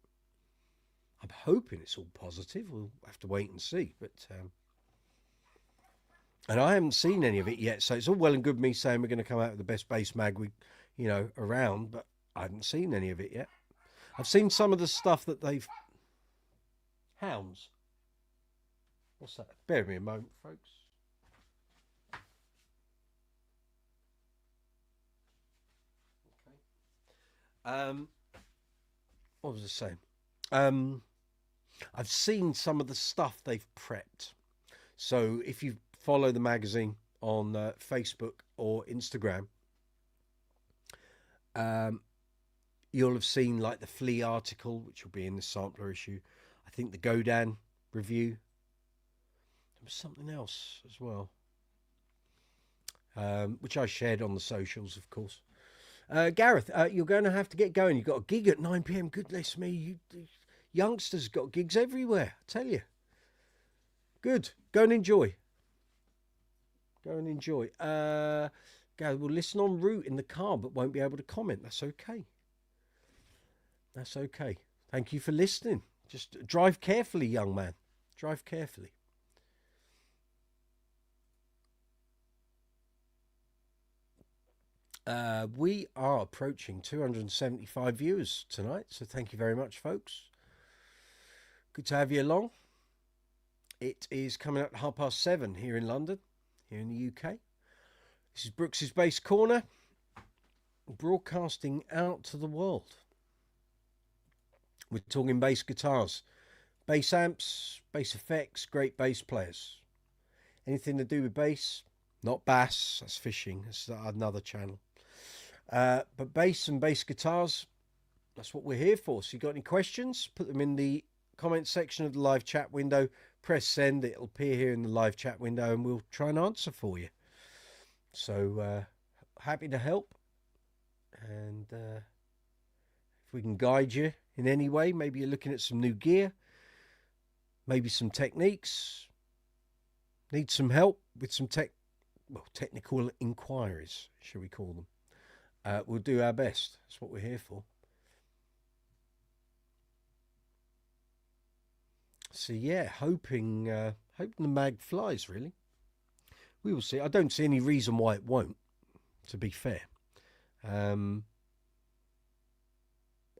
I'm hoping it's all positive. We'll have to wait and see. But And I haven't seen any of it yet, so it's all well and good me saying we're going to come out with the best bass mag we, around, but I haven't seen any of it yet. I've seen some of the stuff that they've... Hounds. What's that? Bear with me a moment, folks. Okay. What was I saying? I've seen some of the stuff they've prepped. So if you follow the magazine on Facebook or Instagram, you'll have seen like the Flea article, which will be in the sampler issue. I think the Godan review. There was something else as well, which I shared on the socials, of course. Gareth, you're going to have to get going. You've got a gig at 9 p.m. Goodness me, you youngsters got gigs everywhere, I tell you. Good. Go and enjoy. Go and enjoy. Gareth will listen en route in the car, but won't be able to comment. That's okay. That's okay. Thank you for listening. Just drive carefully, young man. Drive carefully. We are approaching 275 viewers tonight, so thank you very much, folks. Good to have you along. It is coming up at 7:30 here in London, here in the UK. This is Brooks's Bass Corner, broadcasting out to the world. We're talking bass guitars, bass amps, bass effects, great bass players. Anything to do with bass, not bass, that's fishing, that's another channel. But bass and bass guitars, that's what we're here for. So you got any questions, put them in the comment section of the live chat window. Press send, it'll appear here in the live chat window, and we'll try and answer for you. So happy to help, and if we can guide you in any way, maybe you're looking at some new gear, maybe some techniques, need some help with some technical inquiries, shall we call them. We'll do our best. That's what we're here for. So yeah, hoping the mag flies, really. We will see. I don't see any reason why it won't, to be fair.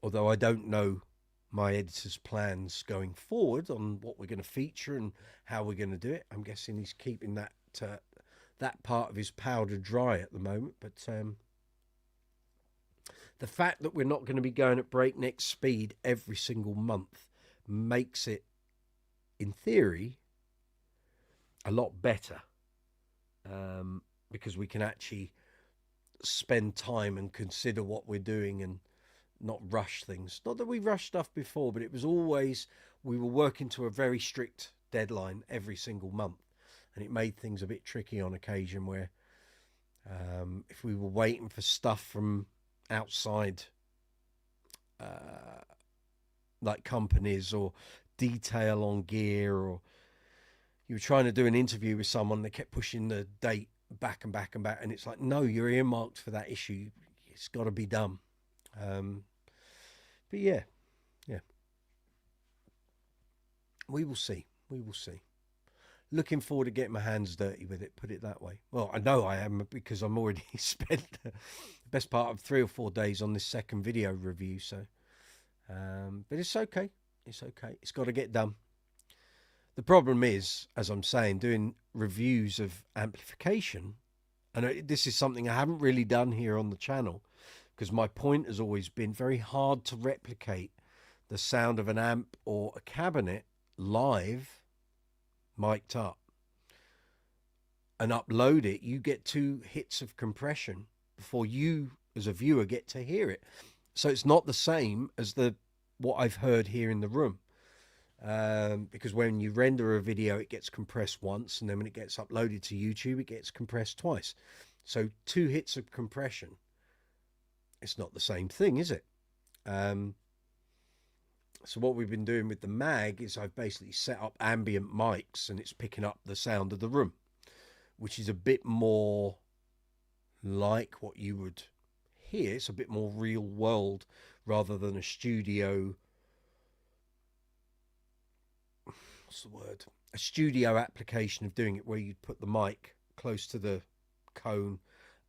Although I don't know my editor's plans going forward on what we're going to feature and how we're going to do it. I'm guessing he's keeping that part of his powder dry at the moment. But the fact that we're not going to be going at breakneck speed every single month makes it, in theory, a lot better, because we can actually spend time and consider what we're doing and not rush things. Not that we rushed stuff before, but it was always, we were working to a very strict deadline every single month, and it made things a bit tricky on occasion where if we were waiting for stuff from outside like companies or detail on gear, or you were trying to do an interview with someone that kept pushing the date back and back and back, and it's like, no, you're earmarked for that issue, it's got to be done. But yeah, we will see. Looking forward to getting my hands dirty with it, put it that way. Well, I know I am, because I'm already spent the best part of 3 or 4 days on this second video review, so but it's okay. It's got to get done. The problem is, as I'm saying, doing reviews of amplification, and this is something I haven't really done here on the channel, because my point has always been very hard to replicate the sound of an amp or a cabinet live, mic'd up, and upload it. You get 2 hits of compression before you, as a viewer, get to hear it. So it's not the same as what I've heard here in the room, because when you render a video, it gets compressed once, and then when it gets uploaded to YouTube, it gets compressed twice. So 2 hits of compression, it's not the same thing, is it? So what we've been doing with the mag is I've basically set up ambient mics, and it's picking up the sound of the room, which is a bit more like what you would hear. It's a bit more real world rather than a studio, what's the word? A studio application of doing it, where you'd put the mic close to the cone,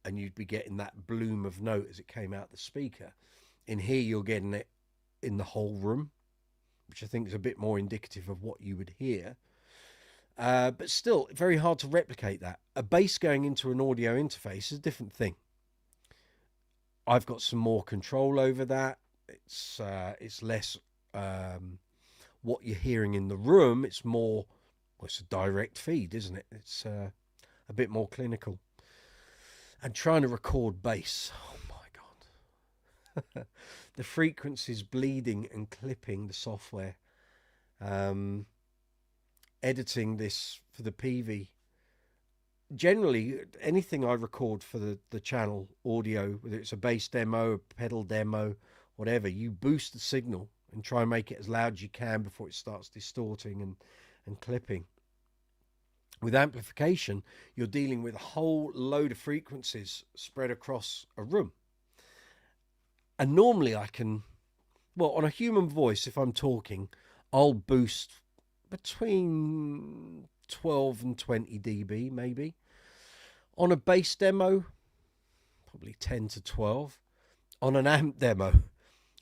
and you'd be getting that bloom of note as it came out the speaker. In here, you're getting it in the whole room, which I think is a bit more indicative of what you would hear. But still, very hard to replicate that. A bass going into an audio interface is a different thing. I've got some more control over that. It's less what you're hearing in the room. It's more, well, it's a direct feed, isn't it? It's a bit more clinical. And trying to record bass, oh my God. The frequencies bleeding and clipping the software. Editing this for the PV. Generally, anything I record for the channel audio, whether it's a bass demo, a pedal demo, whatever, you boost the signal and try and make it as loud as you can before it starts distorting and clipping. With amplification, you're dealing with a whole load of frequencies spread across a room. And normally I can, well, on a human voice, if I'm talking, I'll boost between 12 and 20 dB, maybe. On a bass demo, probably 10 to 12. On an amp demo,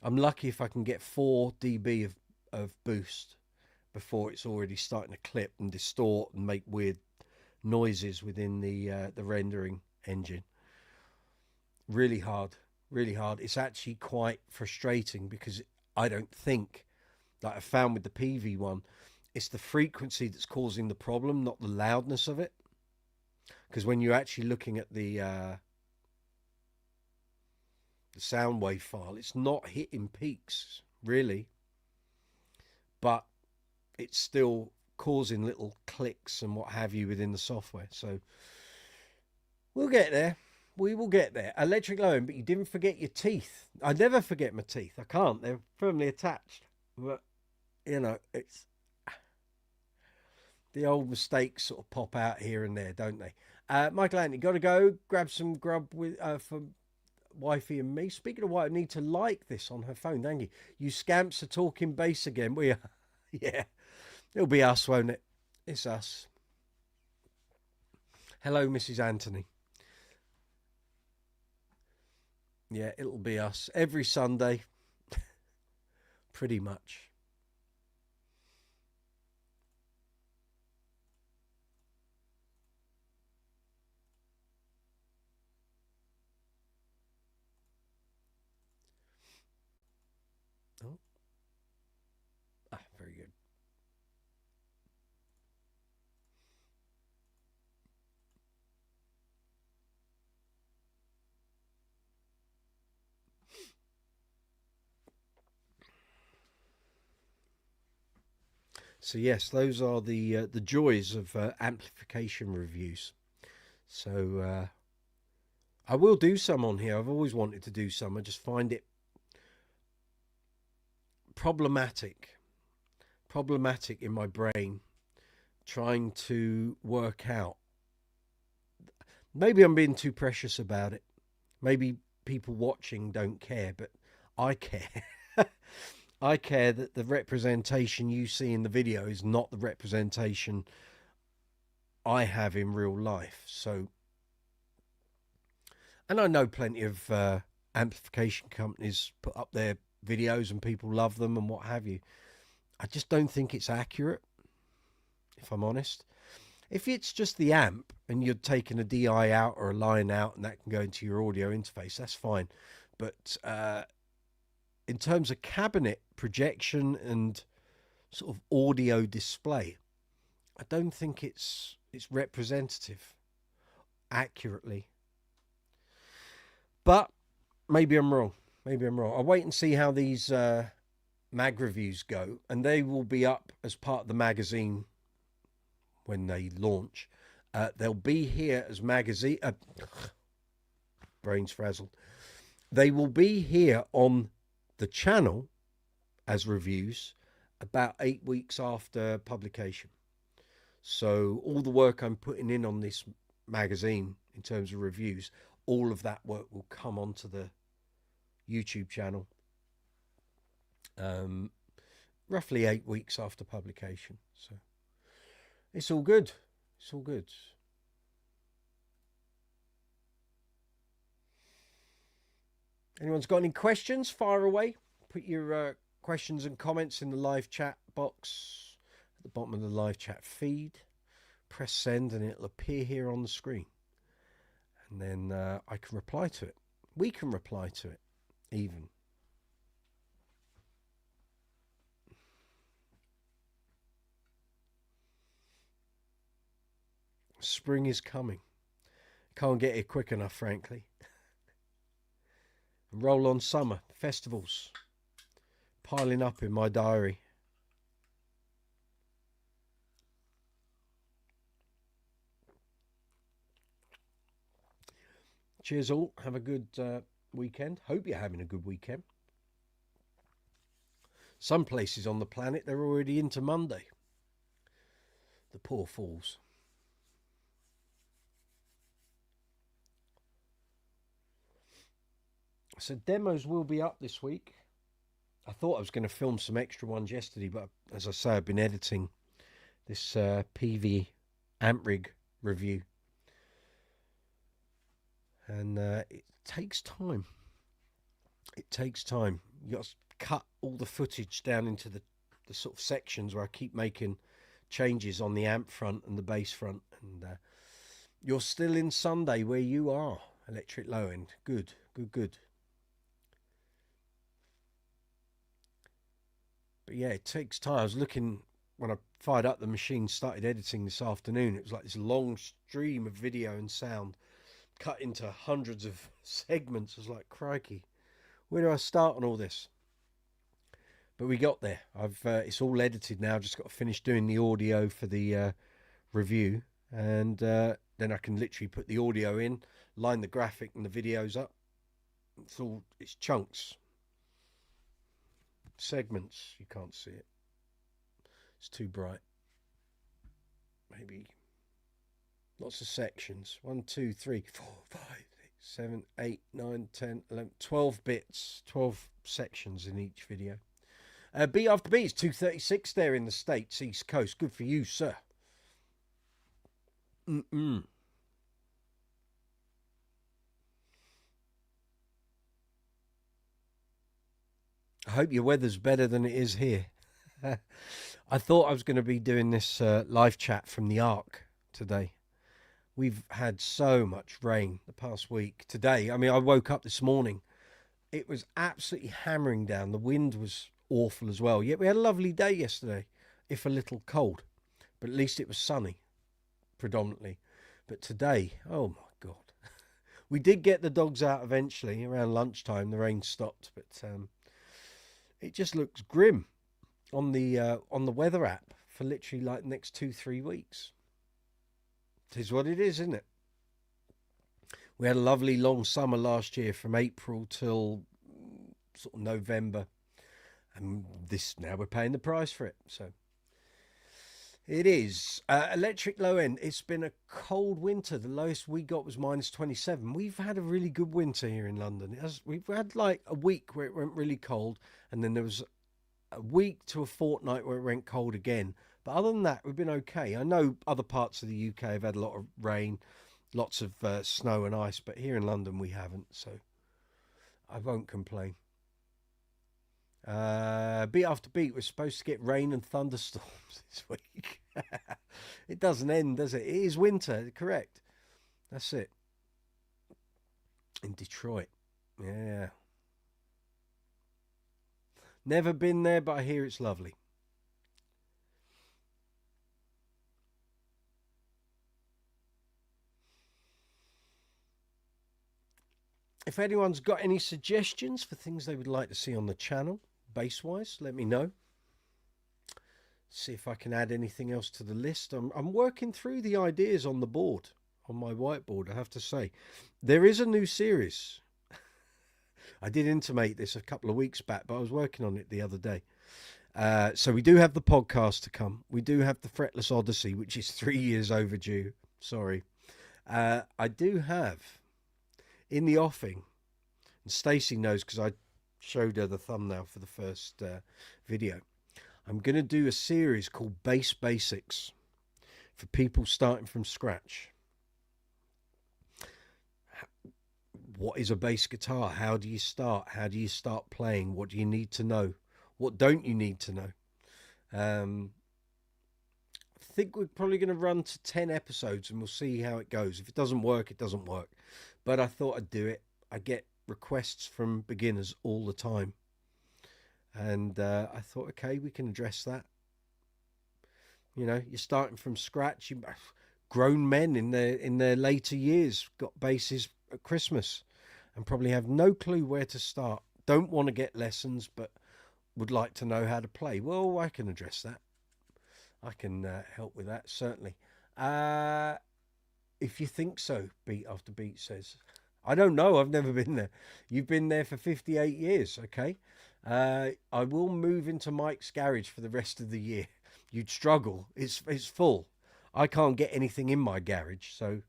I'm lucky if I can get 4 dB of boost before it's already starting to clip and distort and make weird noises within the rendering engine. Really hard, really hard. It's actually quite frustrating because I don't think, like I found with the PV one, it's the frequency that's causing the problem, not the loudness of it. Because when you're actually looking at the sound wave file, it's not hitting peaks, really. But it's still causing little clicks and what have you within the software. So we'll get there. We will get there. Electric low end, but you didn't forget your teeth. I never forget my teeth. I can't. They're firmly attached. But, you know, it's... the old mistakes sort of pop out here and there, don't they? Michael Anthony, got to go grab some grub with for wifey and me. Speaking of wife, I need to like this on her phone. Thank you. You scamps are talking bass again. We are. Yeah, it'll be us, won't it? It's us. Hello, Mrs. Anthony. Yeah, it'll be us every Sunday, pretty much. Oh. Very good. So yes, those are the joys of amplification reviews. So I will do some on here. I've always wanted to do some. I just find it problematic in my brain, trying to work out. Maybe I'm being too precious about it. Maybe people watching don't care, but I care. I care that the representation you see in the video is not the representation I have in real life. So, and I know plenty of amplification companies put up their videos and people love them and what have you. I just don't think it's accurate, if I'm honest. If it's just the amp and you're taking a DI out or a line out and that can go into your audio interface, that's fine. But in terms of cabinet projection and sort of audio display, I don't think it's representative accurately. But maybe I'm wrong. Maybe I'm wrong. I'll wait and see how these mag reviews go, and they will be up as part of the magazine when they launch. They'll be here as magazine. Brains frazzled. They will be here on the channel as reviews about 8 weeks after publication. So all the work I'm putting in on this magazine in terms of reviews, all of that work will come onto the YouTube channel roughly 8 weeks after publication. So it's all good. It's all good. Anyone's got any questions? Fire away. Put your questions and comments in the live chat box at the bottom of the live chat feed. Press send and it'll appear here on the screen. And then I can reply to it. We can reply to it, even. Spring is coming. Can't get here quick enough, frankly. Roll on summer. Festivals. Piling up in my diary. Cheers all. Have a good weekend. Hope you're having a good weekend. Some places on the planet, they're already into Monday. The poor fools. So demos will be up this week. I thought I was going to film some extra ones yesterday, but as I say, I've been editing this PV amp rig review. And it takes time. It takes time. You got to cut all the footage down into the sort of sections where I keep making changes on the amp front and the bass front. And you're still in Sunday where you are, electric low end. Good, good, good. But yeah, it takes time. I was looking when I fired up the machine, started editing this afternoon. It was like this long stream of video and sound cut into hundreds of segments. I was like, crikey, where do I start on all this? But we got there. It's all edited now. Just got to finish doing the audio for the review, and then I can literally put the audio in, line the graphic and the videos up. It's chunks. Segments, you can't see it. It's too bright. Maybe lots of sections. 1, 2, 3, 4, 5, 6, 7, 8, 9, 10, 11, 12 bits, 12 sections in each video. Beat after beat is 236 there in the States, East Coast. Good for you, sir. I hope your weather's better than it is here. I thought I was going to be doing this live chat from the Ark today. We've had so much rain the past week. Today, I mean, I woke up this morning. It was absolutely hammering down. The wind was awful as well. Yet we had a lovely day yesterday, if a little cold. But at least it was sunny, predominantly. But today, oh my God. We did get the dogs out eventually. Around lunchtime, the rain stopped. But it just looks grim on the weather app for literally like the next 2-3 weeks. It is what it is, isn't it? We had a lovely long summer last year from April till sort of November. And now we're paying the price for it. So it is. Electric low end. It's been a cold winter. The lowest we got was -27. We've had a really good winter here in London. We've had like a week where it went really cold. And then there was a week to a fortnight where it went cold again. But other than that, we've been okay. I know other parts of the UK have had a lot of rain, lots of snow and ice, but here in London we haven't, so I won't complain. Beat after beat, we're supposed to get rain and thunderstorms this week. It doesn't end, does it? It is winter, correct. That's it. In Detroit. Yeah. Never been there, but I hear it's lovely. If anyone's got any suggestions for things they would like to see on the channel, bass-wise, let me know. See if I can add anything else to the list. I'm working through the ideas on the board, on my whiteboard, I have to say. There is a new series. I did intimate this a couple of weeks back, but I was working on it the other day. So we do have the podcast to come. We do have the Fretless Odyssey, which is 3 years overdue. Sorry. I do have in the offing, and Stacey knows because I showed her the thumbnail for the first video. I'm going to do a series called Bass Basics for people starting from scratch. what is a bass guitar? How do you start? How do you start playing? What do you need to know? What don't you need to know? I think we're probably going to run to 10 episodes and we'll see how it goes. If it doesn't work, it doesn't work. But I thought I'd do it. I get requests from beginners all the time. And I thought, okay, we can address that. You know, you're starting from scratch. Grown men in their later years got basses at Christmas and probably have no clue where to start. Don't want to get lessons, but would like to know how to play. Well, I can address that. I can help with that, certainly. If you think so, Beat After Beat says. I don't know. I've never been there. You've been there for 58 years, okay? I will move into Mike's garage for the rest of the year. You'd struggle. It's full. I can't get anything in my garage, so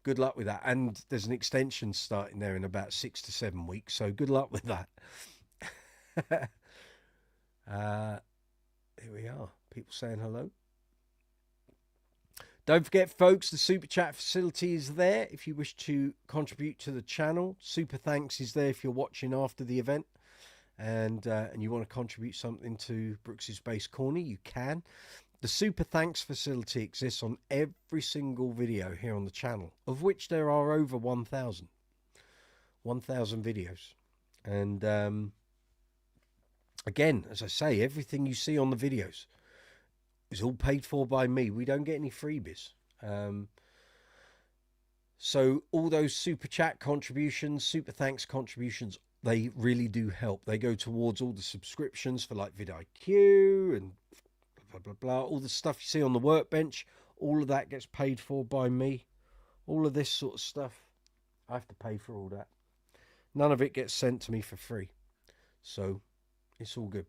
good luck with that. And there's an extension starting there in about 6 to 7 weeks, so good luck with that. Here we are. People saying hello. Don't forget, folks, the Super Chat facility is there if you wish to contribute to the channel. Super Thanks is there if you're watching after the event and you want to contribute something to Brooks's Bass Corner, you can. The Super Thanks facility exists on every single video here on the channel, of which there are over 1,000. 1,000 videos. And again, as I say, everything you see on the videos is all paid for by me. We don't get any freebies. So all those Super Chat contributions, Super Thanks contributions, they really do help. They go towards all the subscriptions for like VIDIQ and blah, blah, blah. All the stuff you see on the workbench, all of that gets paid for by me. All of this sort of stuff, I have to pay for all that. None of it gets sent to me for free. So it's all good.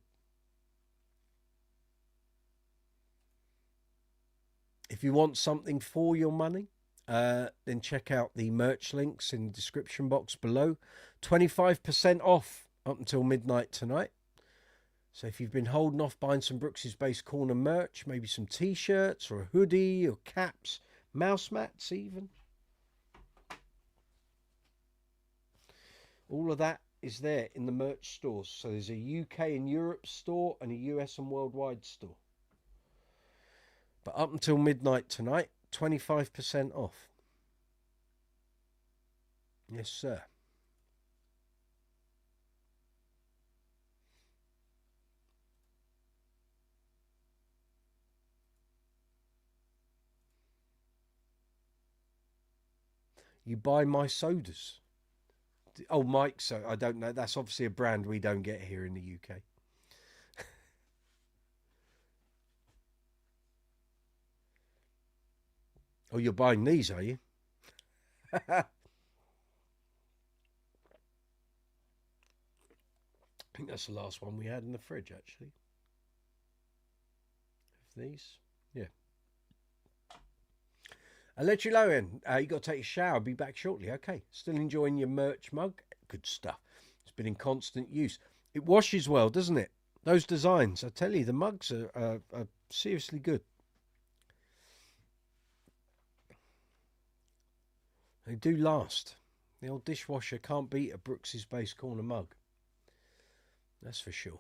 If you want something for your money, then check out the merch links in the description box below. 25% off up until midnight tonight. So if you've been holding off buying some Brooks's Bass Corner merch, maybe some t-shirts or a hoodie or caps, mouse mats even. All of that is there in the merch stores. So there's a UK and Europe store and a US and worldwide store. But up until midnight tonight, 25% off. Yes, sir. You buy my sodas. Oh, Mike, so I don't know. That's obviously a brand we don't get here in the UK. Oh, you're buying these, are you? I think that's the last one we had in the fridge, actually. Of these. Yeah. Electric Lowen, you got to take a shower. Be back shortly. Okay. Still enjoying your merch mug? Good stuff. It's been in constant use. It washes well, doesn't it? Those designs, I tell you, the mugs are seriously good. They do last. The old dishwasher can't beat a Brooks's Bass Corner mug. That's for sure.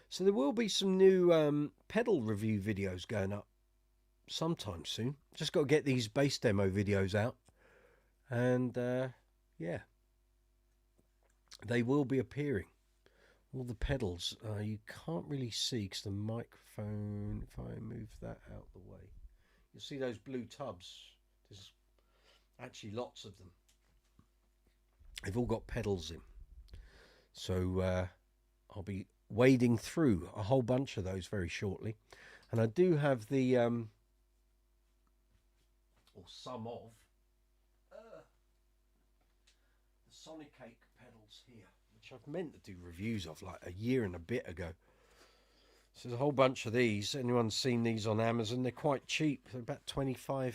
So there will be some new pedal review videos going up sometime soon. Just got to get these bass demo videos out. And yeah, they will be appearing. All the pedals, you can't really see because the microphone, if I move that out the way, you'll see those blue tubs. There's actually lots of them. They've all got pedals in. So I'll be wading through a whole bunch of those very shortly. And I do have the, or some of, the Sonic Cake pedals here, which I've meant to do reviews of like a year and a bit ago. So there's a whole bunch of these. Anyone's seen these on Amazon? They're quite cheap. They're about £25,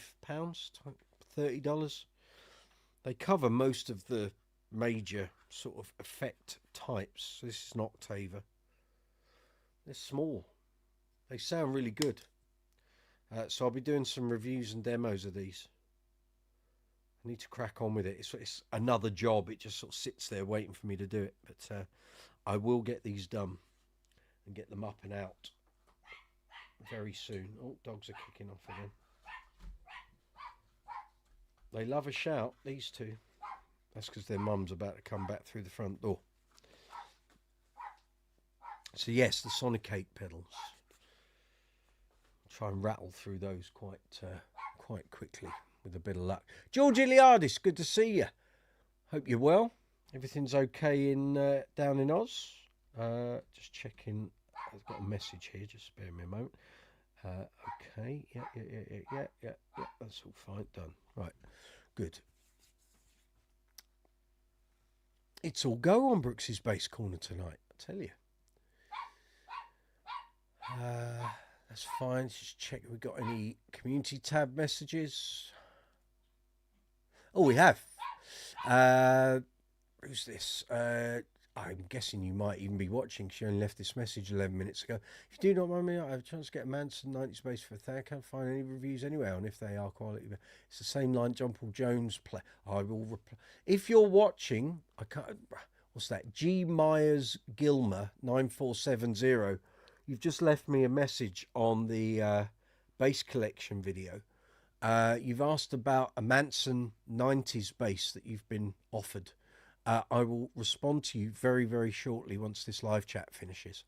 $30. They cover most of the major sort of effect types. So this is an octaver. They're small. They sound really good. So I'll be doing some reviews and demos of these. I need to crack on with it. It's another job. It just sort of sits there waiting for me to do it. But I will get these done and get them up and out very soon. Oh, dogs are kicking off again. They love a shout, these two. That's because their mum's about to come back through the front door. So yes, the Sonic 8 pedals. Try and rattle through those quite quickly with a bit of luck. George Iliadis, good to see you. Hope you're well. Everything's okay in down in Oz. Just checking. I've got a message here. Just spare me a moment. Okay. Yeah. That's all fine. Done. Right. Good. It's all go on Brooks's Bass Corner tonight. I tell you. That's fine. Just check if we've got any community tab messages. Oh, we have. Who's this? I'm guessing you might even be watching. She only left this message 11 minutes ago. If you do not mind me, I have a chance to get a Manson 90s bass for $1,000. I can't find any reviews anywhere on if they are quality. It's the same line John Paul Jones play. I will reply. If you're watching, I can't. What's that? G Myers Gilmer 9470. You've just left me a message on the bass collection video. You've asked about a Manson 90s bass that you've been offered. I will respond to you very, very shortly once this live chat finishes.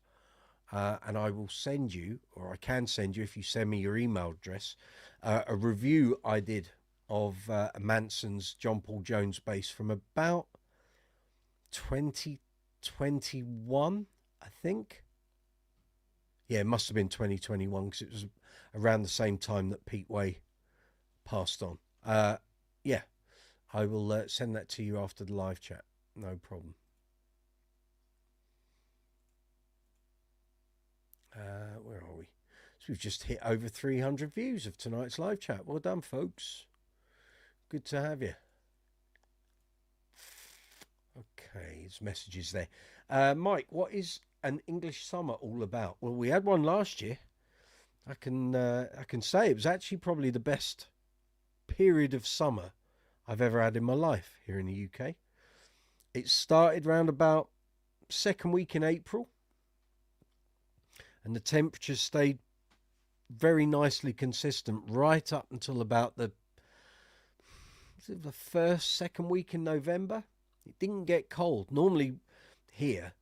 And I will send you, or I can send you if you send me your email address, a review I did of Manson's John Paul Jones bass from about 2021, I think. Yeah, it must have been 2021 because it was around the same time that Pete Way passed on. Yeah, I will send that to you after the live chat. No problem. Where are we? So we've just hit over 300 views of tonight's live chat. Well done, folks. Good to have you. Okay, there's messages there. Mike, what is an English summer all about? Well, we had one last year. I can say it was actually probably the best period of summer I've ever had in my life here in the UK. It started round about second week in April, and the temperatures stayed very nicely consistent right up until about the second week in November. It didn't get cold. Normally here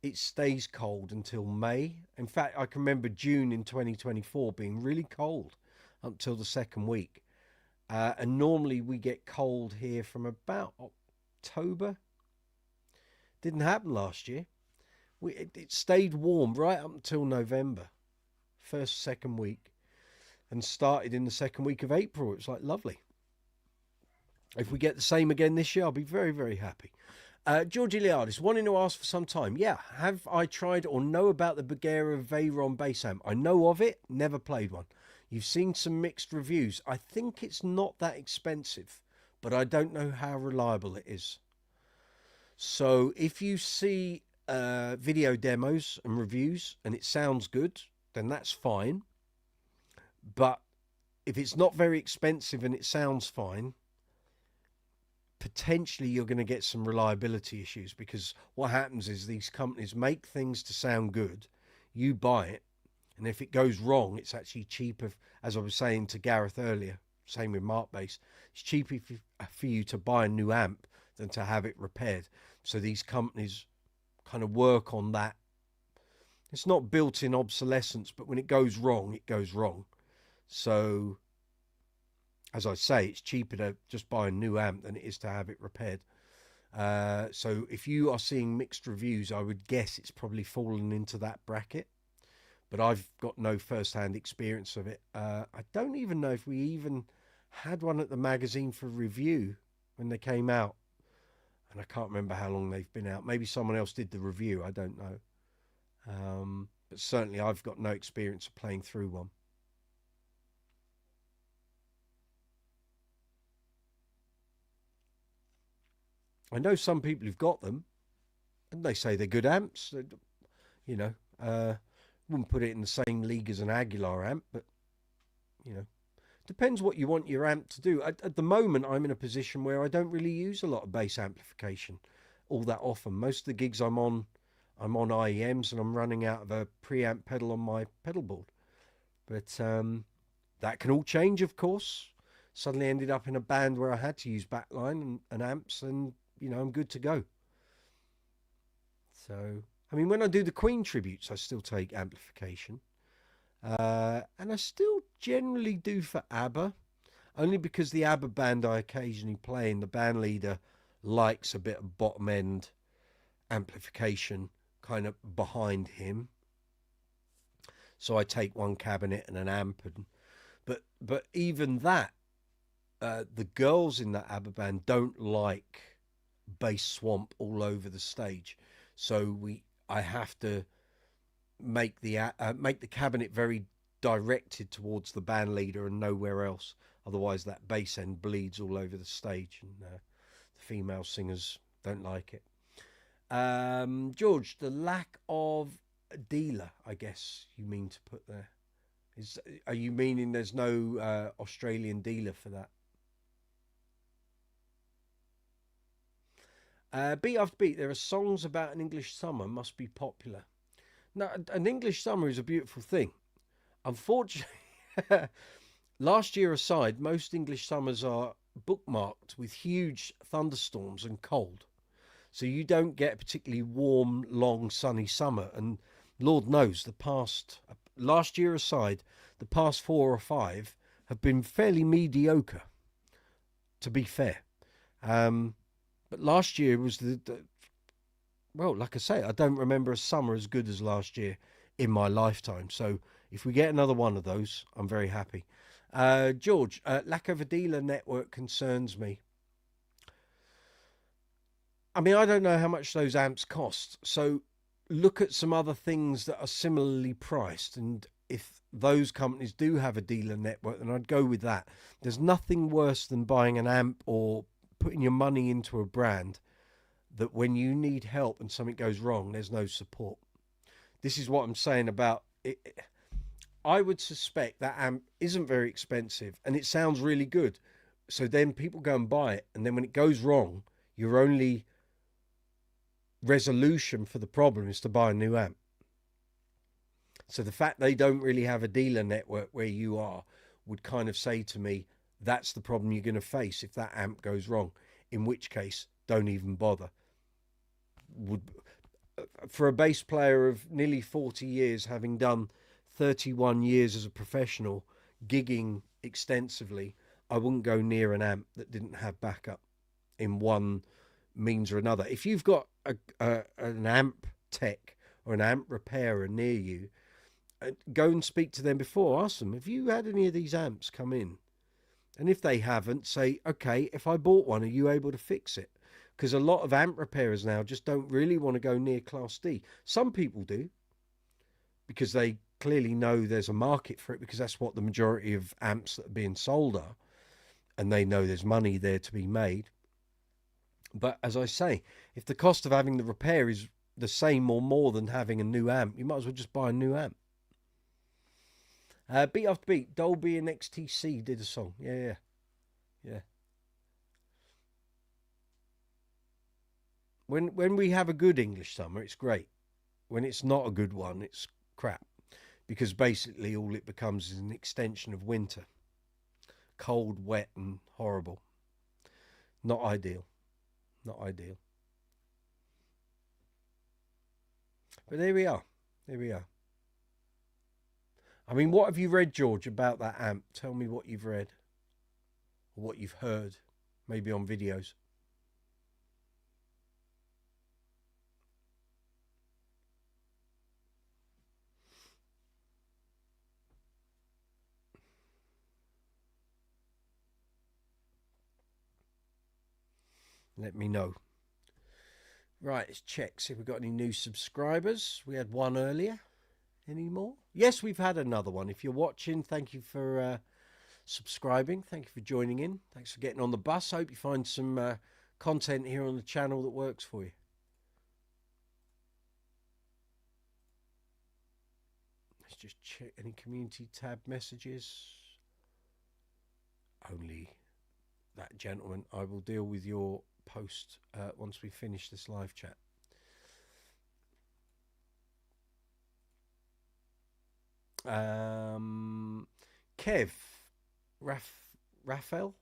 it stays cold until May. In fact, I can remember June in 2024 being really cold up until the second week. And normally we get cold here from about October. Didn't happen last year. It stayed warm right up until November, second week, and started in the second week of April. It was like lovely. If we get the same again this year, I'll be very, very happy. George Iliadis, wanting to ask for some time. Yeah, have I tried or know about the Bugera Veyron bass amp? I know of it, never played one. You've seen some mixed reviews. I think it's not that expensive, but I don't know how reliable it is. So if you see video demos and reviews and it sounds good, then that's fine. But if it's not very expensive and it sounds fine, potentially you're going to get some reliability issues, because what happens is these companies make things to sound good, you buy it, and if it goes wrong, it's actually cheaper, as I was saying to Gareth earlier, same with MarkBass, it's cheaper for you to buy a new amp than to have it repaired. So these companies kind of work on that. It's not built-in obsolescence, but when it goes wrong, it goes wrong. So as I say, it's cheaper to just buy a new amp than it is to have it repaired. So if you are seeing mixed reviews, I would guess it's probably fallen into that bracket. But I've got no first-hand experience of it. I don't even know if we even had one at the magazine for review when they came out. And I can't remember how long they've been out. Maybe someone else did the review. I don't know. But certainly I've got no experience of playing through one. I know some people who've got them, and they say they're good amps. You know, wouldn't put it in the same league as an Aguilar amp, but you know, depends what you want your amp to do. At the moment, I'm in a position where I don't really use a lot of bass amplification all that often. Most of the gigs I'm on IEMs, and I'm running out of a preamp pedal on my pedal board. But that can all change, of course. Suddenly ended up in a band where I had to use backline and amps, and you know, I'm good to go. So, I mean, when I do the Queen tributes, I still take amplification. And I still generally do for ABBA, only because the ABBA band I occasionally play in, the band leader likes a bit of bottom end amplification kind of behind him. So I take one cabinet and an amp, and but even that, the girls in that ABBA band don't like bass swamp all over the stage, so I have to make the cabinet very directed towards the band leader and nowhere else. Otherwise, that bass end bleeds all over the stage, and the female singers don't like it. George, the lack of a dealer, I guess you mean to put there. Are you meaning there's no Australian dealer for that? Beat after beat, there are songs about an English summer must be popular. Now, an English summer is a beautiful thing. Unfortunately, last year aside, most English summers are bookmarked with huge thunderstorms and cold. So you don't get a particularly warm, long, sunny summer. And Lord knows, last year aside, the past 4 or 5 have been fairly mediocre, to be fair. But last year was well, like I say, I don't remember a summer as good as last year in my lifetime. So if we get another one of those, I'm very happy. George, lack of a dealer network concerns me. I mean, I don't know how much those amps cost. So look at some other things that are similarly priced. And if those companies do have a dealer network, then I'd go with that. There's nothing worse than buying an amp or putting your money into a brand that when you need help and something goes wrong, there's no support. This is what I'm saying about it. I would suspect that amp isn't very expensive and it sounds really good. So then people go and buy it. And then when it goes wrong, your only resolution for the problem is to buy a new amp. So the fact they don't really have a dealer network where you are would kind of say to me, that's the problem you're going to face if that amp goes wrong. In which case, don't even bother. For a bass player of nearly 40 years, having done 31 years as a professional, gigging extensively, I wouldn't go near an amp that didn't have backup in one means or another. If you've got an amp tech or an amp repairer near you, go and speak to them before. Ask them, have you had any of these amps come in? And if they haven't, say, okay, if I bought one, are you able to fix it? Because a lot of amp repairers now just don't really want to go near Class D. Some people do, because they clearly know there's a market for it, because that's what the majority of amps that are being sold are, and they know there's money there to be made. But as I say, if the cost of having the repair is the same or more than having a new amp, you might as well just buy a new amp. Beat after beat, Dolby and XTC did a song. Yeah. When we have a good English summer, it's great. When it's not a good one, it's crap. Because basically all it becomes is an extension of winter. Cold, wet and horrible. Not ideal. Not ideal. But there we are. There we are. I mean, what have you read, George, about that amp? Tell me what you've read. Or what you've heard. Maybe on videos. Let me know. Right, let's check, see if we've got any new subscribers. We had one earlier. Any more? Yes, we've had another one. If you're watching, thank you for subscribing. Thank you for joining in. Thanks for getting on the bus. I hope you find some content here on the channel that works for you. Let's just check any community tab messages. only that gentleman. I will deal with your post once we finish this live chat. Kev, Raphael,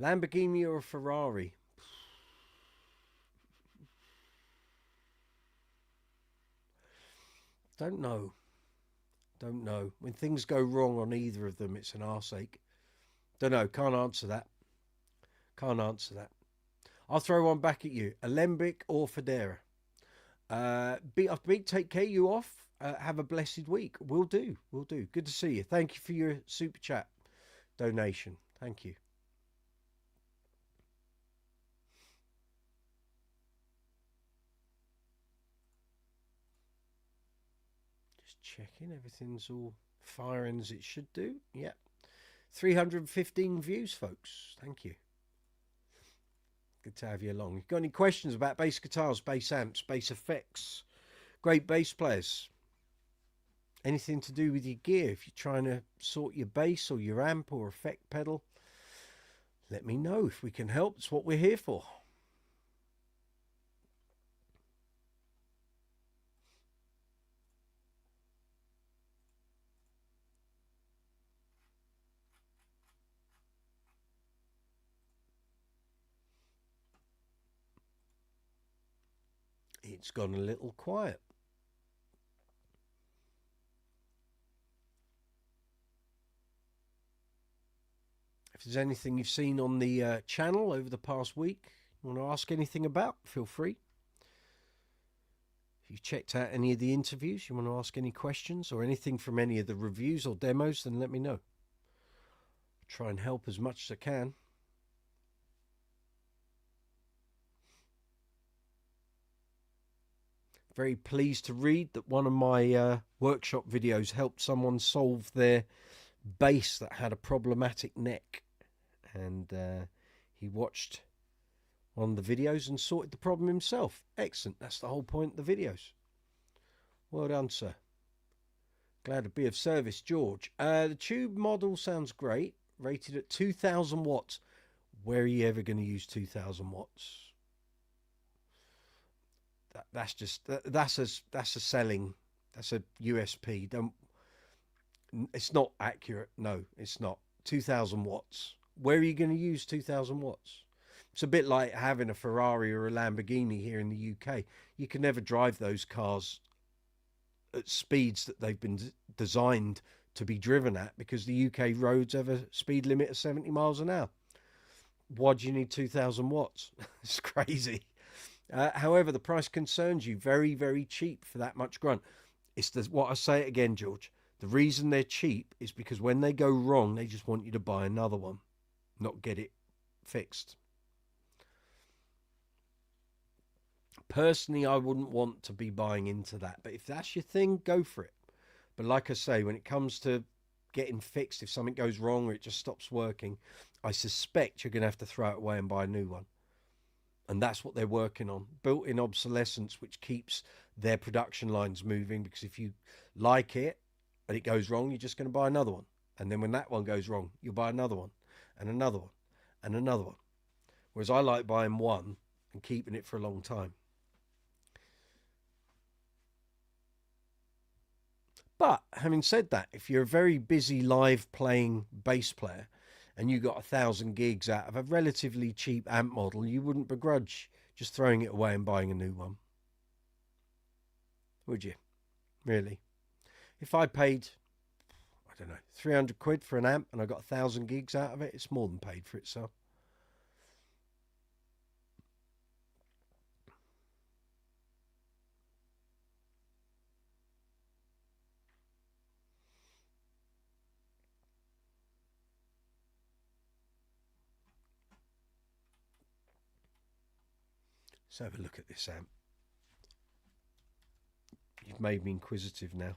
Lamborghini or a Ferrari? Don't know. Don't know. When things go wrong on either of them, it's an arseache. Don't know. Can't answer that. Can't answer that. I'll throw one back at you. Alembic or Federa? Beat off beat. Take care. You off. Have a blessed week. Will do. Will do. Good to see you. Thank you for your super chat donation. Thank you. Just checking. Everything's all firing as it should do. Yep. 315 views, folks. Thank you. Good to have you along. Got any questions about bass guitars, bass amps, bass effects? Great bass players. Anything to do with your gear? If you're trying to sort your bass or your amp or effect pedal, let me know if we can help. It's what we're here for. It's gone a little quiet. If there's anything you've seen on the channel over the past week, you want to ask anything about, feel free. If you've checked out any of the interviews, you want to ask any questions or anything from any of the reviews or demos, then let me know. I'll try and help as much as I can. Very pleased to read that one of my workshop videos helped someone solve their bass that had a problematic neck. And he watched one of the videos and sorted the problem himself. Excellent. That's the whole point of the videos. Well done, sir. Glad to be of service, George. The tube model sounds great. Rated at 2,000 watts. Where are you ever going to use 2,000 watts? That's a selling. That's a USP. It's not accurate. No, it's not. 2,000 watts. Where are you going to use 2,000 watts? It's a bit like having a Ferrari or a Lamborghini here in the UK. You can never drive those cars at speeds that they've been designed to be driven at, because the UK roads have a speed limit of 70 miles an hour. Why do you need 2,000 watts? It's crazy. However, the price concerns you. Very, very cheap for that much grunt. It's what I say it again, George. The reason they're cheap is because when they go wrong, they just want you to buy another one, not get it fixed. Personally, I wouldn't want to be buying into that. But if that's your thing, go for it. But like I say, when it comes to getting fixed, if something goes wrong or it just stops working, I suspect you're going to have to throw it away and buy a new one. And that's what they're working on. Built-in obsolescence, which keeps their production lines moving. Because if you like it and it goes wrong, you're just going to buy another one. And then when that one goes wrong, you'll buy another one and another one and another one. Whereas I like buying one and keeping it for a long time. But having said that, if you're a very busy live playing bass player and you got 1,000 gigs out of a relatively cheap amp model, you wouldn't begrudge just throwing it away and buying a new one. Would you? Really? If I paid, I don't know, 300 quid for an amp and I got 1,000 gigs out of it, it's more than paid for itself. Let's have a look at this amp. You've made me inquisitive now.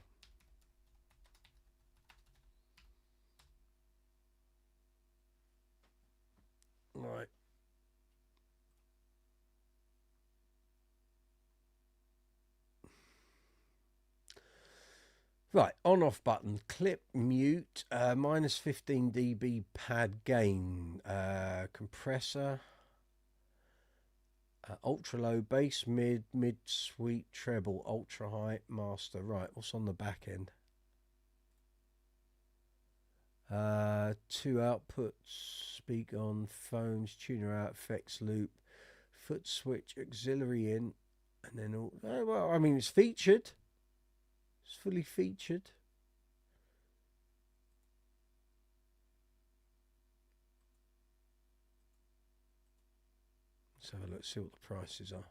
Right. Right, on off button, clip mute, minus 15 dB pad gain, compressor, ultra low bass, mid sweet treble, ultra high master. Right, what's on the back end? Two outputs, speak on, phones, tuner out, effects loop, foot switch, auxiliary in, and then all. Well, I mean, it's featured. It's fully featured. Let's have a look, see what the prices are.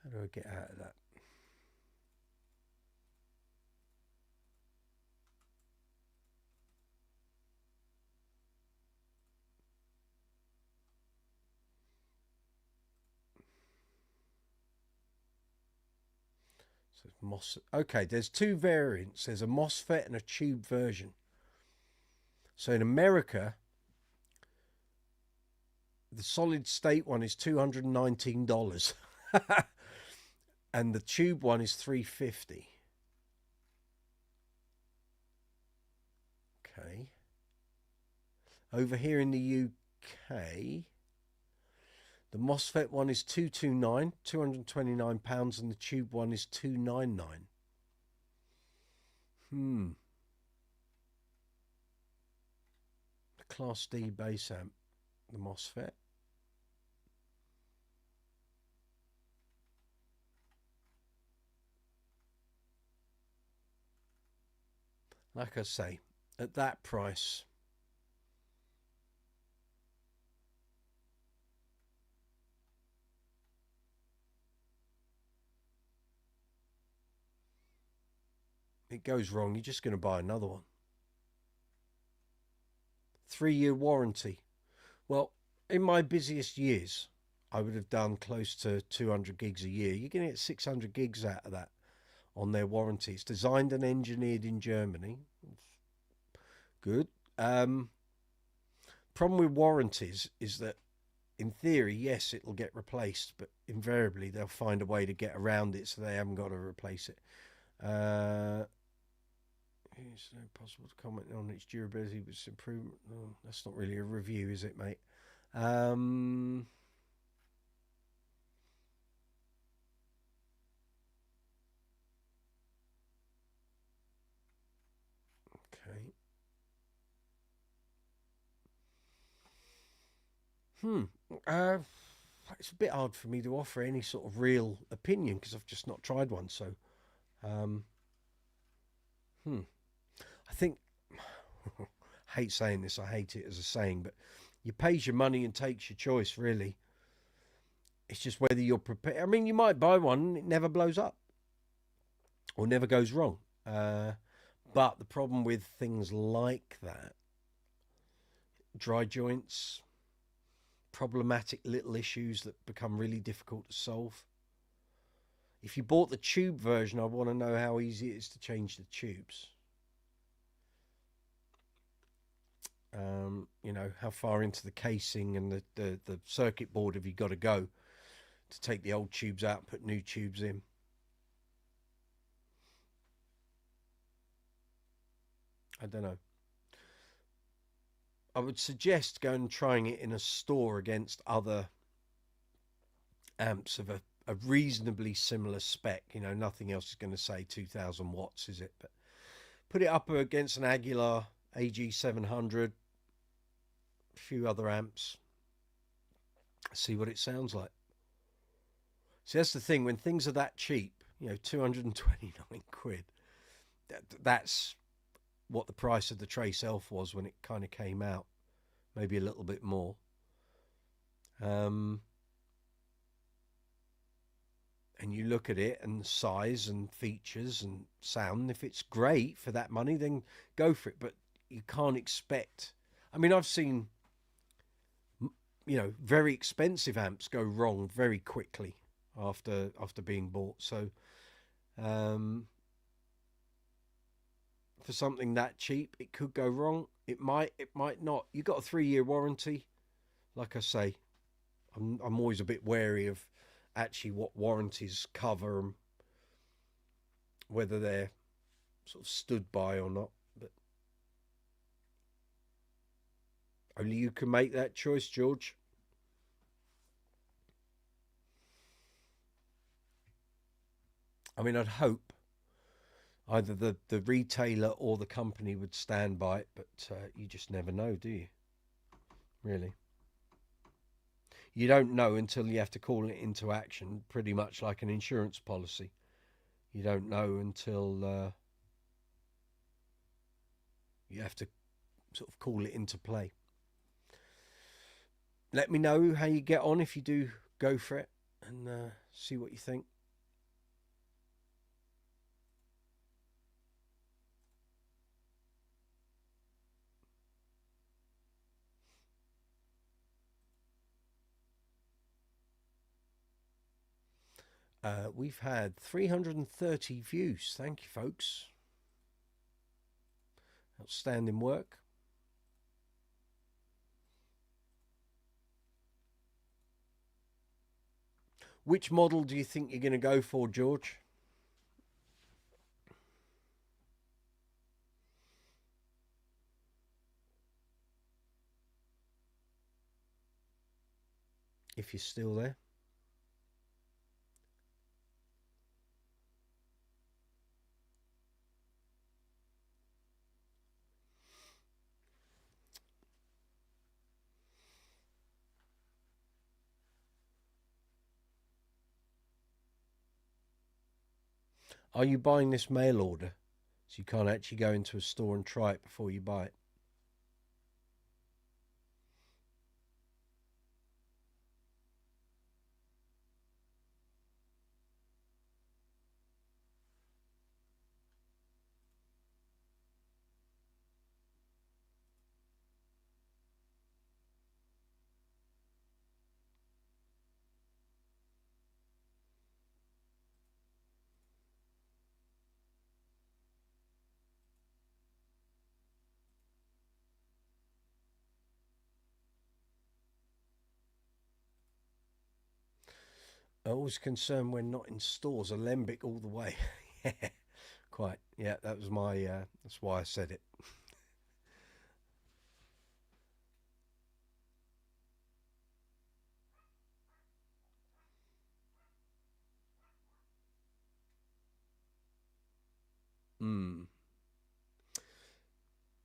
How do I get out of that? So MOS. Okay, there's two variants. There's a MOSFET and a tube version. So in America, the solid state one is $219. And the tube one is $350. Okay. Over here in the UK, the MOSFET one is £229, £229, and the tube one is £299. The Class D bass amp, the MOSFET. Like I say, at that price, it goes wrong, you're just going to buy another one. 3-year warranty. Well, in my busiest years, I would have done close to 200 gigs a year. You're going to get 600 gigs out of that on their warranty. It's designed and engineered in Germany. Good. Problem with warranties is that, in theory, yes, it'll get replaced, but invariably they'll find a way to get around it so they haven't got to replace it. It's impossible to comment on its durability, but its improvement. Oh, that's not really a review, is it, mate? Okay. It's a bit hard for me to offer any sort of real opinion because I've just not tried one. So, I think, I hate saying this, I hate it as a saying, but you pays your money and takes your choice, really. It's just whether you're prepared. I mean, you might buy one and it never blows up or never goes wrong. But the problem with things like that, dry joints, problematic little issues that become really difficult to solve. If you bought the tube version, I want to know how easy it is to change the tubes. You know, how far into the casing and the circuit board have you got to go to take the old tubes out and put new tubes in? I don't know. I would suggest going and trying it in a store against other amps of a reasonably similar spec. You know, nothing else is going to say 2000 watts, is it? But put it up against an Aguilar AG700, a few other amps, see what it sounds like. See, that's the thing, when things are that cheap, you know, 229 quid, that's what the price of the Trace Elf was when it kind of came out, maybe a little bit more. And you look at it and size and features and sound, if it's great for that money, then go for it. But you can't expect, I mean, I've seen, you know, very expensive amps go wrong very quickly after being bought. So for something that cheap, it could go wrong. It might not. You got a 3-year warranty. Like I say, I'm always a bit wary of actually what warranties cover them, whether they're sort of stood by or not. But only you can make that choice, George. I mean, I'd hope either the retailer or the company would stand by it, but you just never know, do you? Really. You don't know until you have to call it into action, pretty much like an insurance policy. You don't know until you have to sort of call it into play. Let me know how you get on if you do go for it, and see what you think. We've had 330 views. Thank you, folks. Outstanding work. Which model do you think you're going to go for, George? If you're still there. Are you buying this mail order? So you can't actually go into a store and try it before you buy it? I'm always concerned when not in stores. Alembic all the way. Yeah, quite. Yeah, that was my. That's why I said it. Hmm.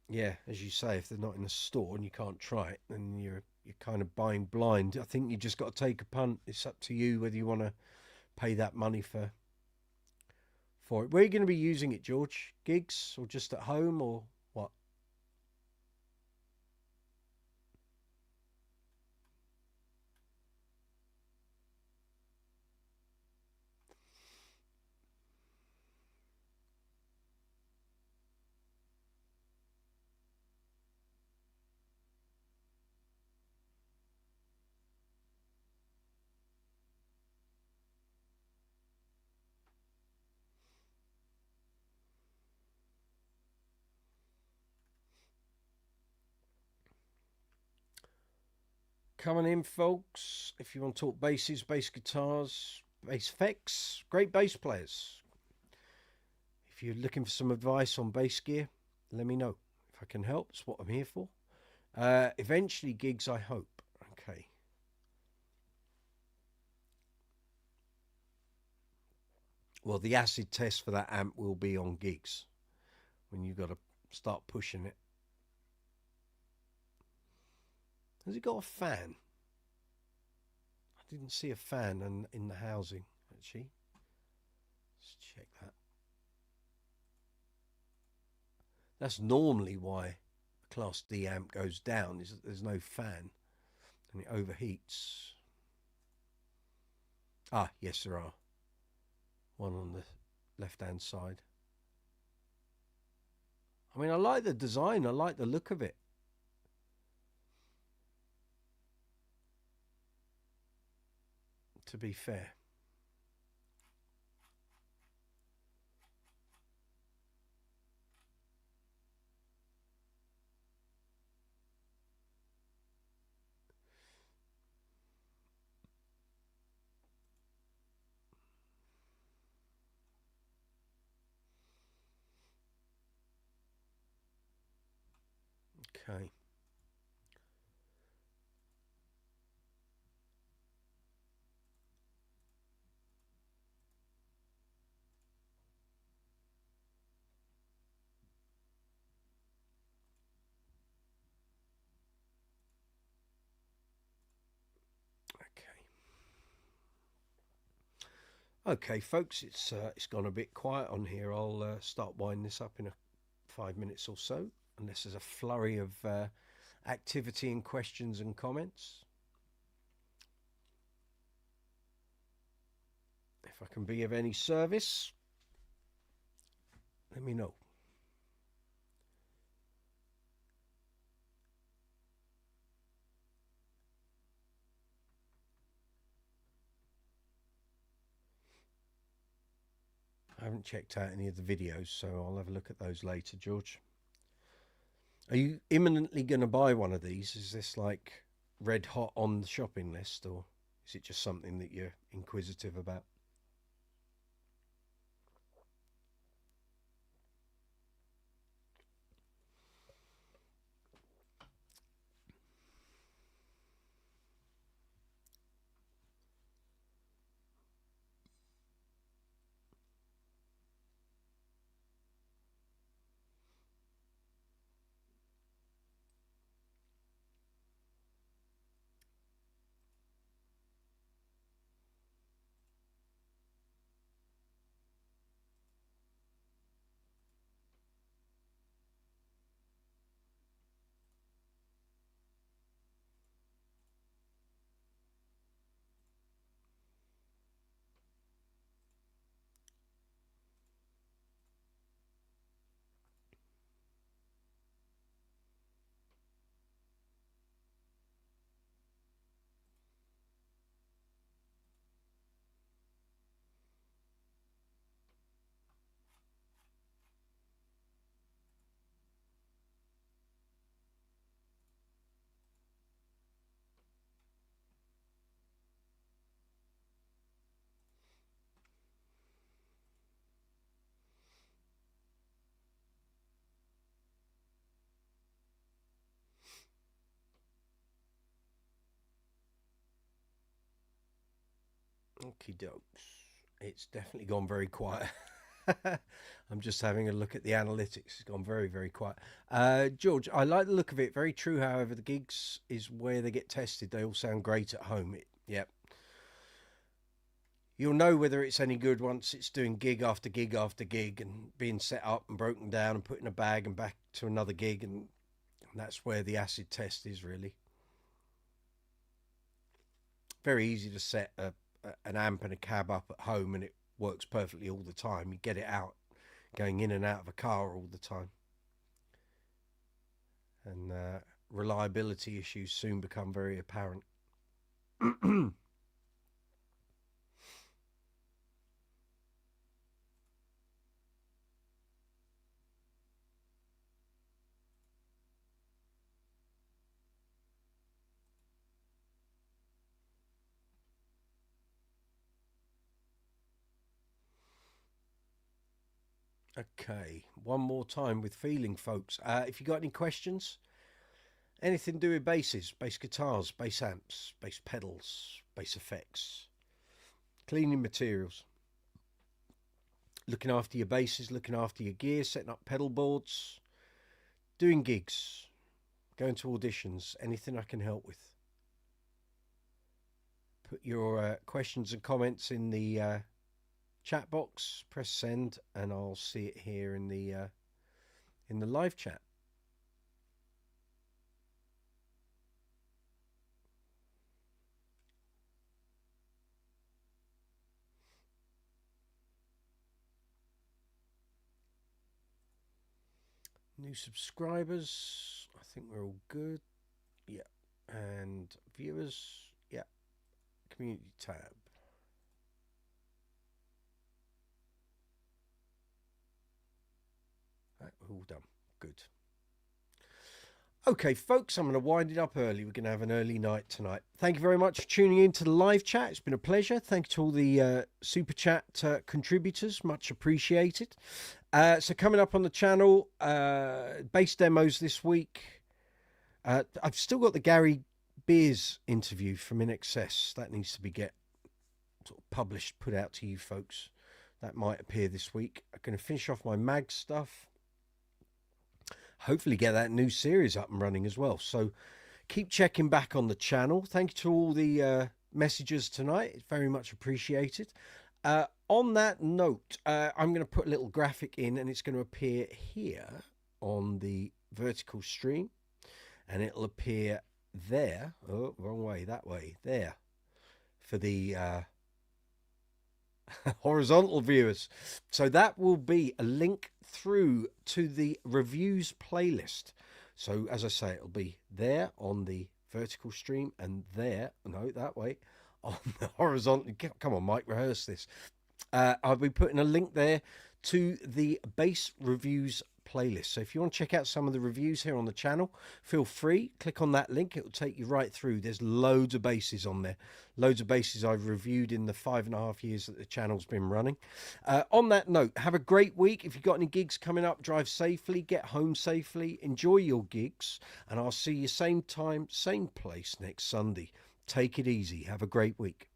Yeah, as you say, if they're not in the store and you can't try it, then you're kind of buying blind. I think you just got to take a punt. It's up to you whether you want to pay that money for it. Where are you going to be using it, George? Gigs or just at home or what? Coming in, folks. If you want to talk basses, bass guitars, bass effects, great bass players. If you're looking for some advice on bass gear, let me know. If I can help, it's what I'm here for. Eventually, gigs, I hope. Okay. Well, the acid test for that amp will be on gigs when you've got to start pushing it. Has it got a fan? I didn't see a fan in the housing, actually. Let's check that. That's normally why a Class D amp goes down, is that there's no fan and it overheats. Ah, yes, there are. One on the left-hand side. I mean, I like the design. I like the look of it. To be fair. Okay. Okay, folks, it's gone a bit quiet on here. I'll start winding this up in 5 minutes or so, unless there's a flurry of activity and questions and comments. If I can be of any service, let me know. I haven't checked out any of the videos, so I'll have a look at those later, George. Are you imminently going to buy one of these? Is this like red hot on the shopping list, or is it just something that you're inquisitive about? Okie dokes. It's definitely gone very quiet. I'm just having a look at the analytics. It's gone very, very quiet. George, I like the look of it. Very true, however, the gigs is where they get tested. They all sound great at home. Yep. You'll know whether it's any good once it's doing gig after gig after gig and being set up and broken down and put in a bag and back to another gig. And that's where the acid test is, really. Very easy to set an amp and a cab up at home and it works perfectly all the time. You get it out going in and out of a car all the time, and reliability issues soon become very apparent. Okay, one more time with feeling, folks. If you got any questions, anything to do with basses, bass guitars, bass amps, bass pedals, bass effects, cleaning materials, looking after your basses, looking after your gear, setting up pedal boards, doing gigs, going to auditions, anything I can help with. Put your questions and comments in the chat box, press send, and I'll see it here in the live chat. New subscribers, I think we're all good. Yeah. And viewers, yeah. Community tab. Right, we're all done. Good. Okay, folks, I'm going to wind it up early. We're going to have an early night tonight. Thank you very much for tuning in to the live chat. It's been a pleasure. Thank you to all the super chat contributors. Much appreciated. So coming up on the channel, bass demos this week. I've still got the Gary Beers interview from In Excess. That needs to be sort of published, put out to you folks. That might appear this week. I'm going to finish off my mag stuff. Hopefully get that new series up and running as well. So keep checking back on the channel. Thank you to all the messages tonight. It's very much appreciated. On that note, I'm going to put a little graphic in, and it's going to appear here on the vertical stream, and it'll appear there. Oh, wrong way, that way, there, for the horizontal viewers. So that will be a link through to the reviews playlist. So as I say, it'll be there on the vertical stream, and there, no, that way, on the horizontal. Come on, Mike, rehearse this. I'll be putting a link there to the bass reviews playlist. So if you want to check out some of the reviews here on the channel, feel free, click on that link. It will take you right through. There's loads of basses on there, loads of basses I've reviewed in the 5.5 years that the channel's been running. On that note, have a great week. If you've got any gigs coming up, drive safely, get home safely, enjoy your gigs, and I'll see you same time, same place next Sunday. Take it easy. Have a great week.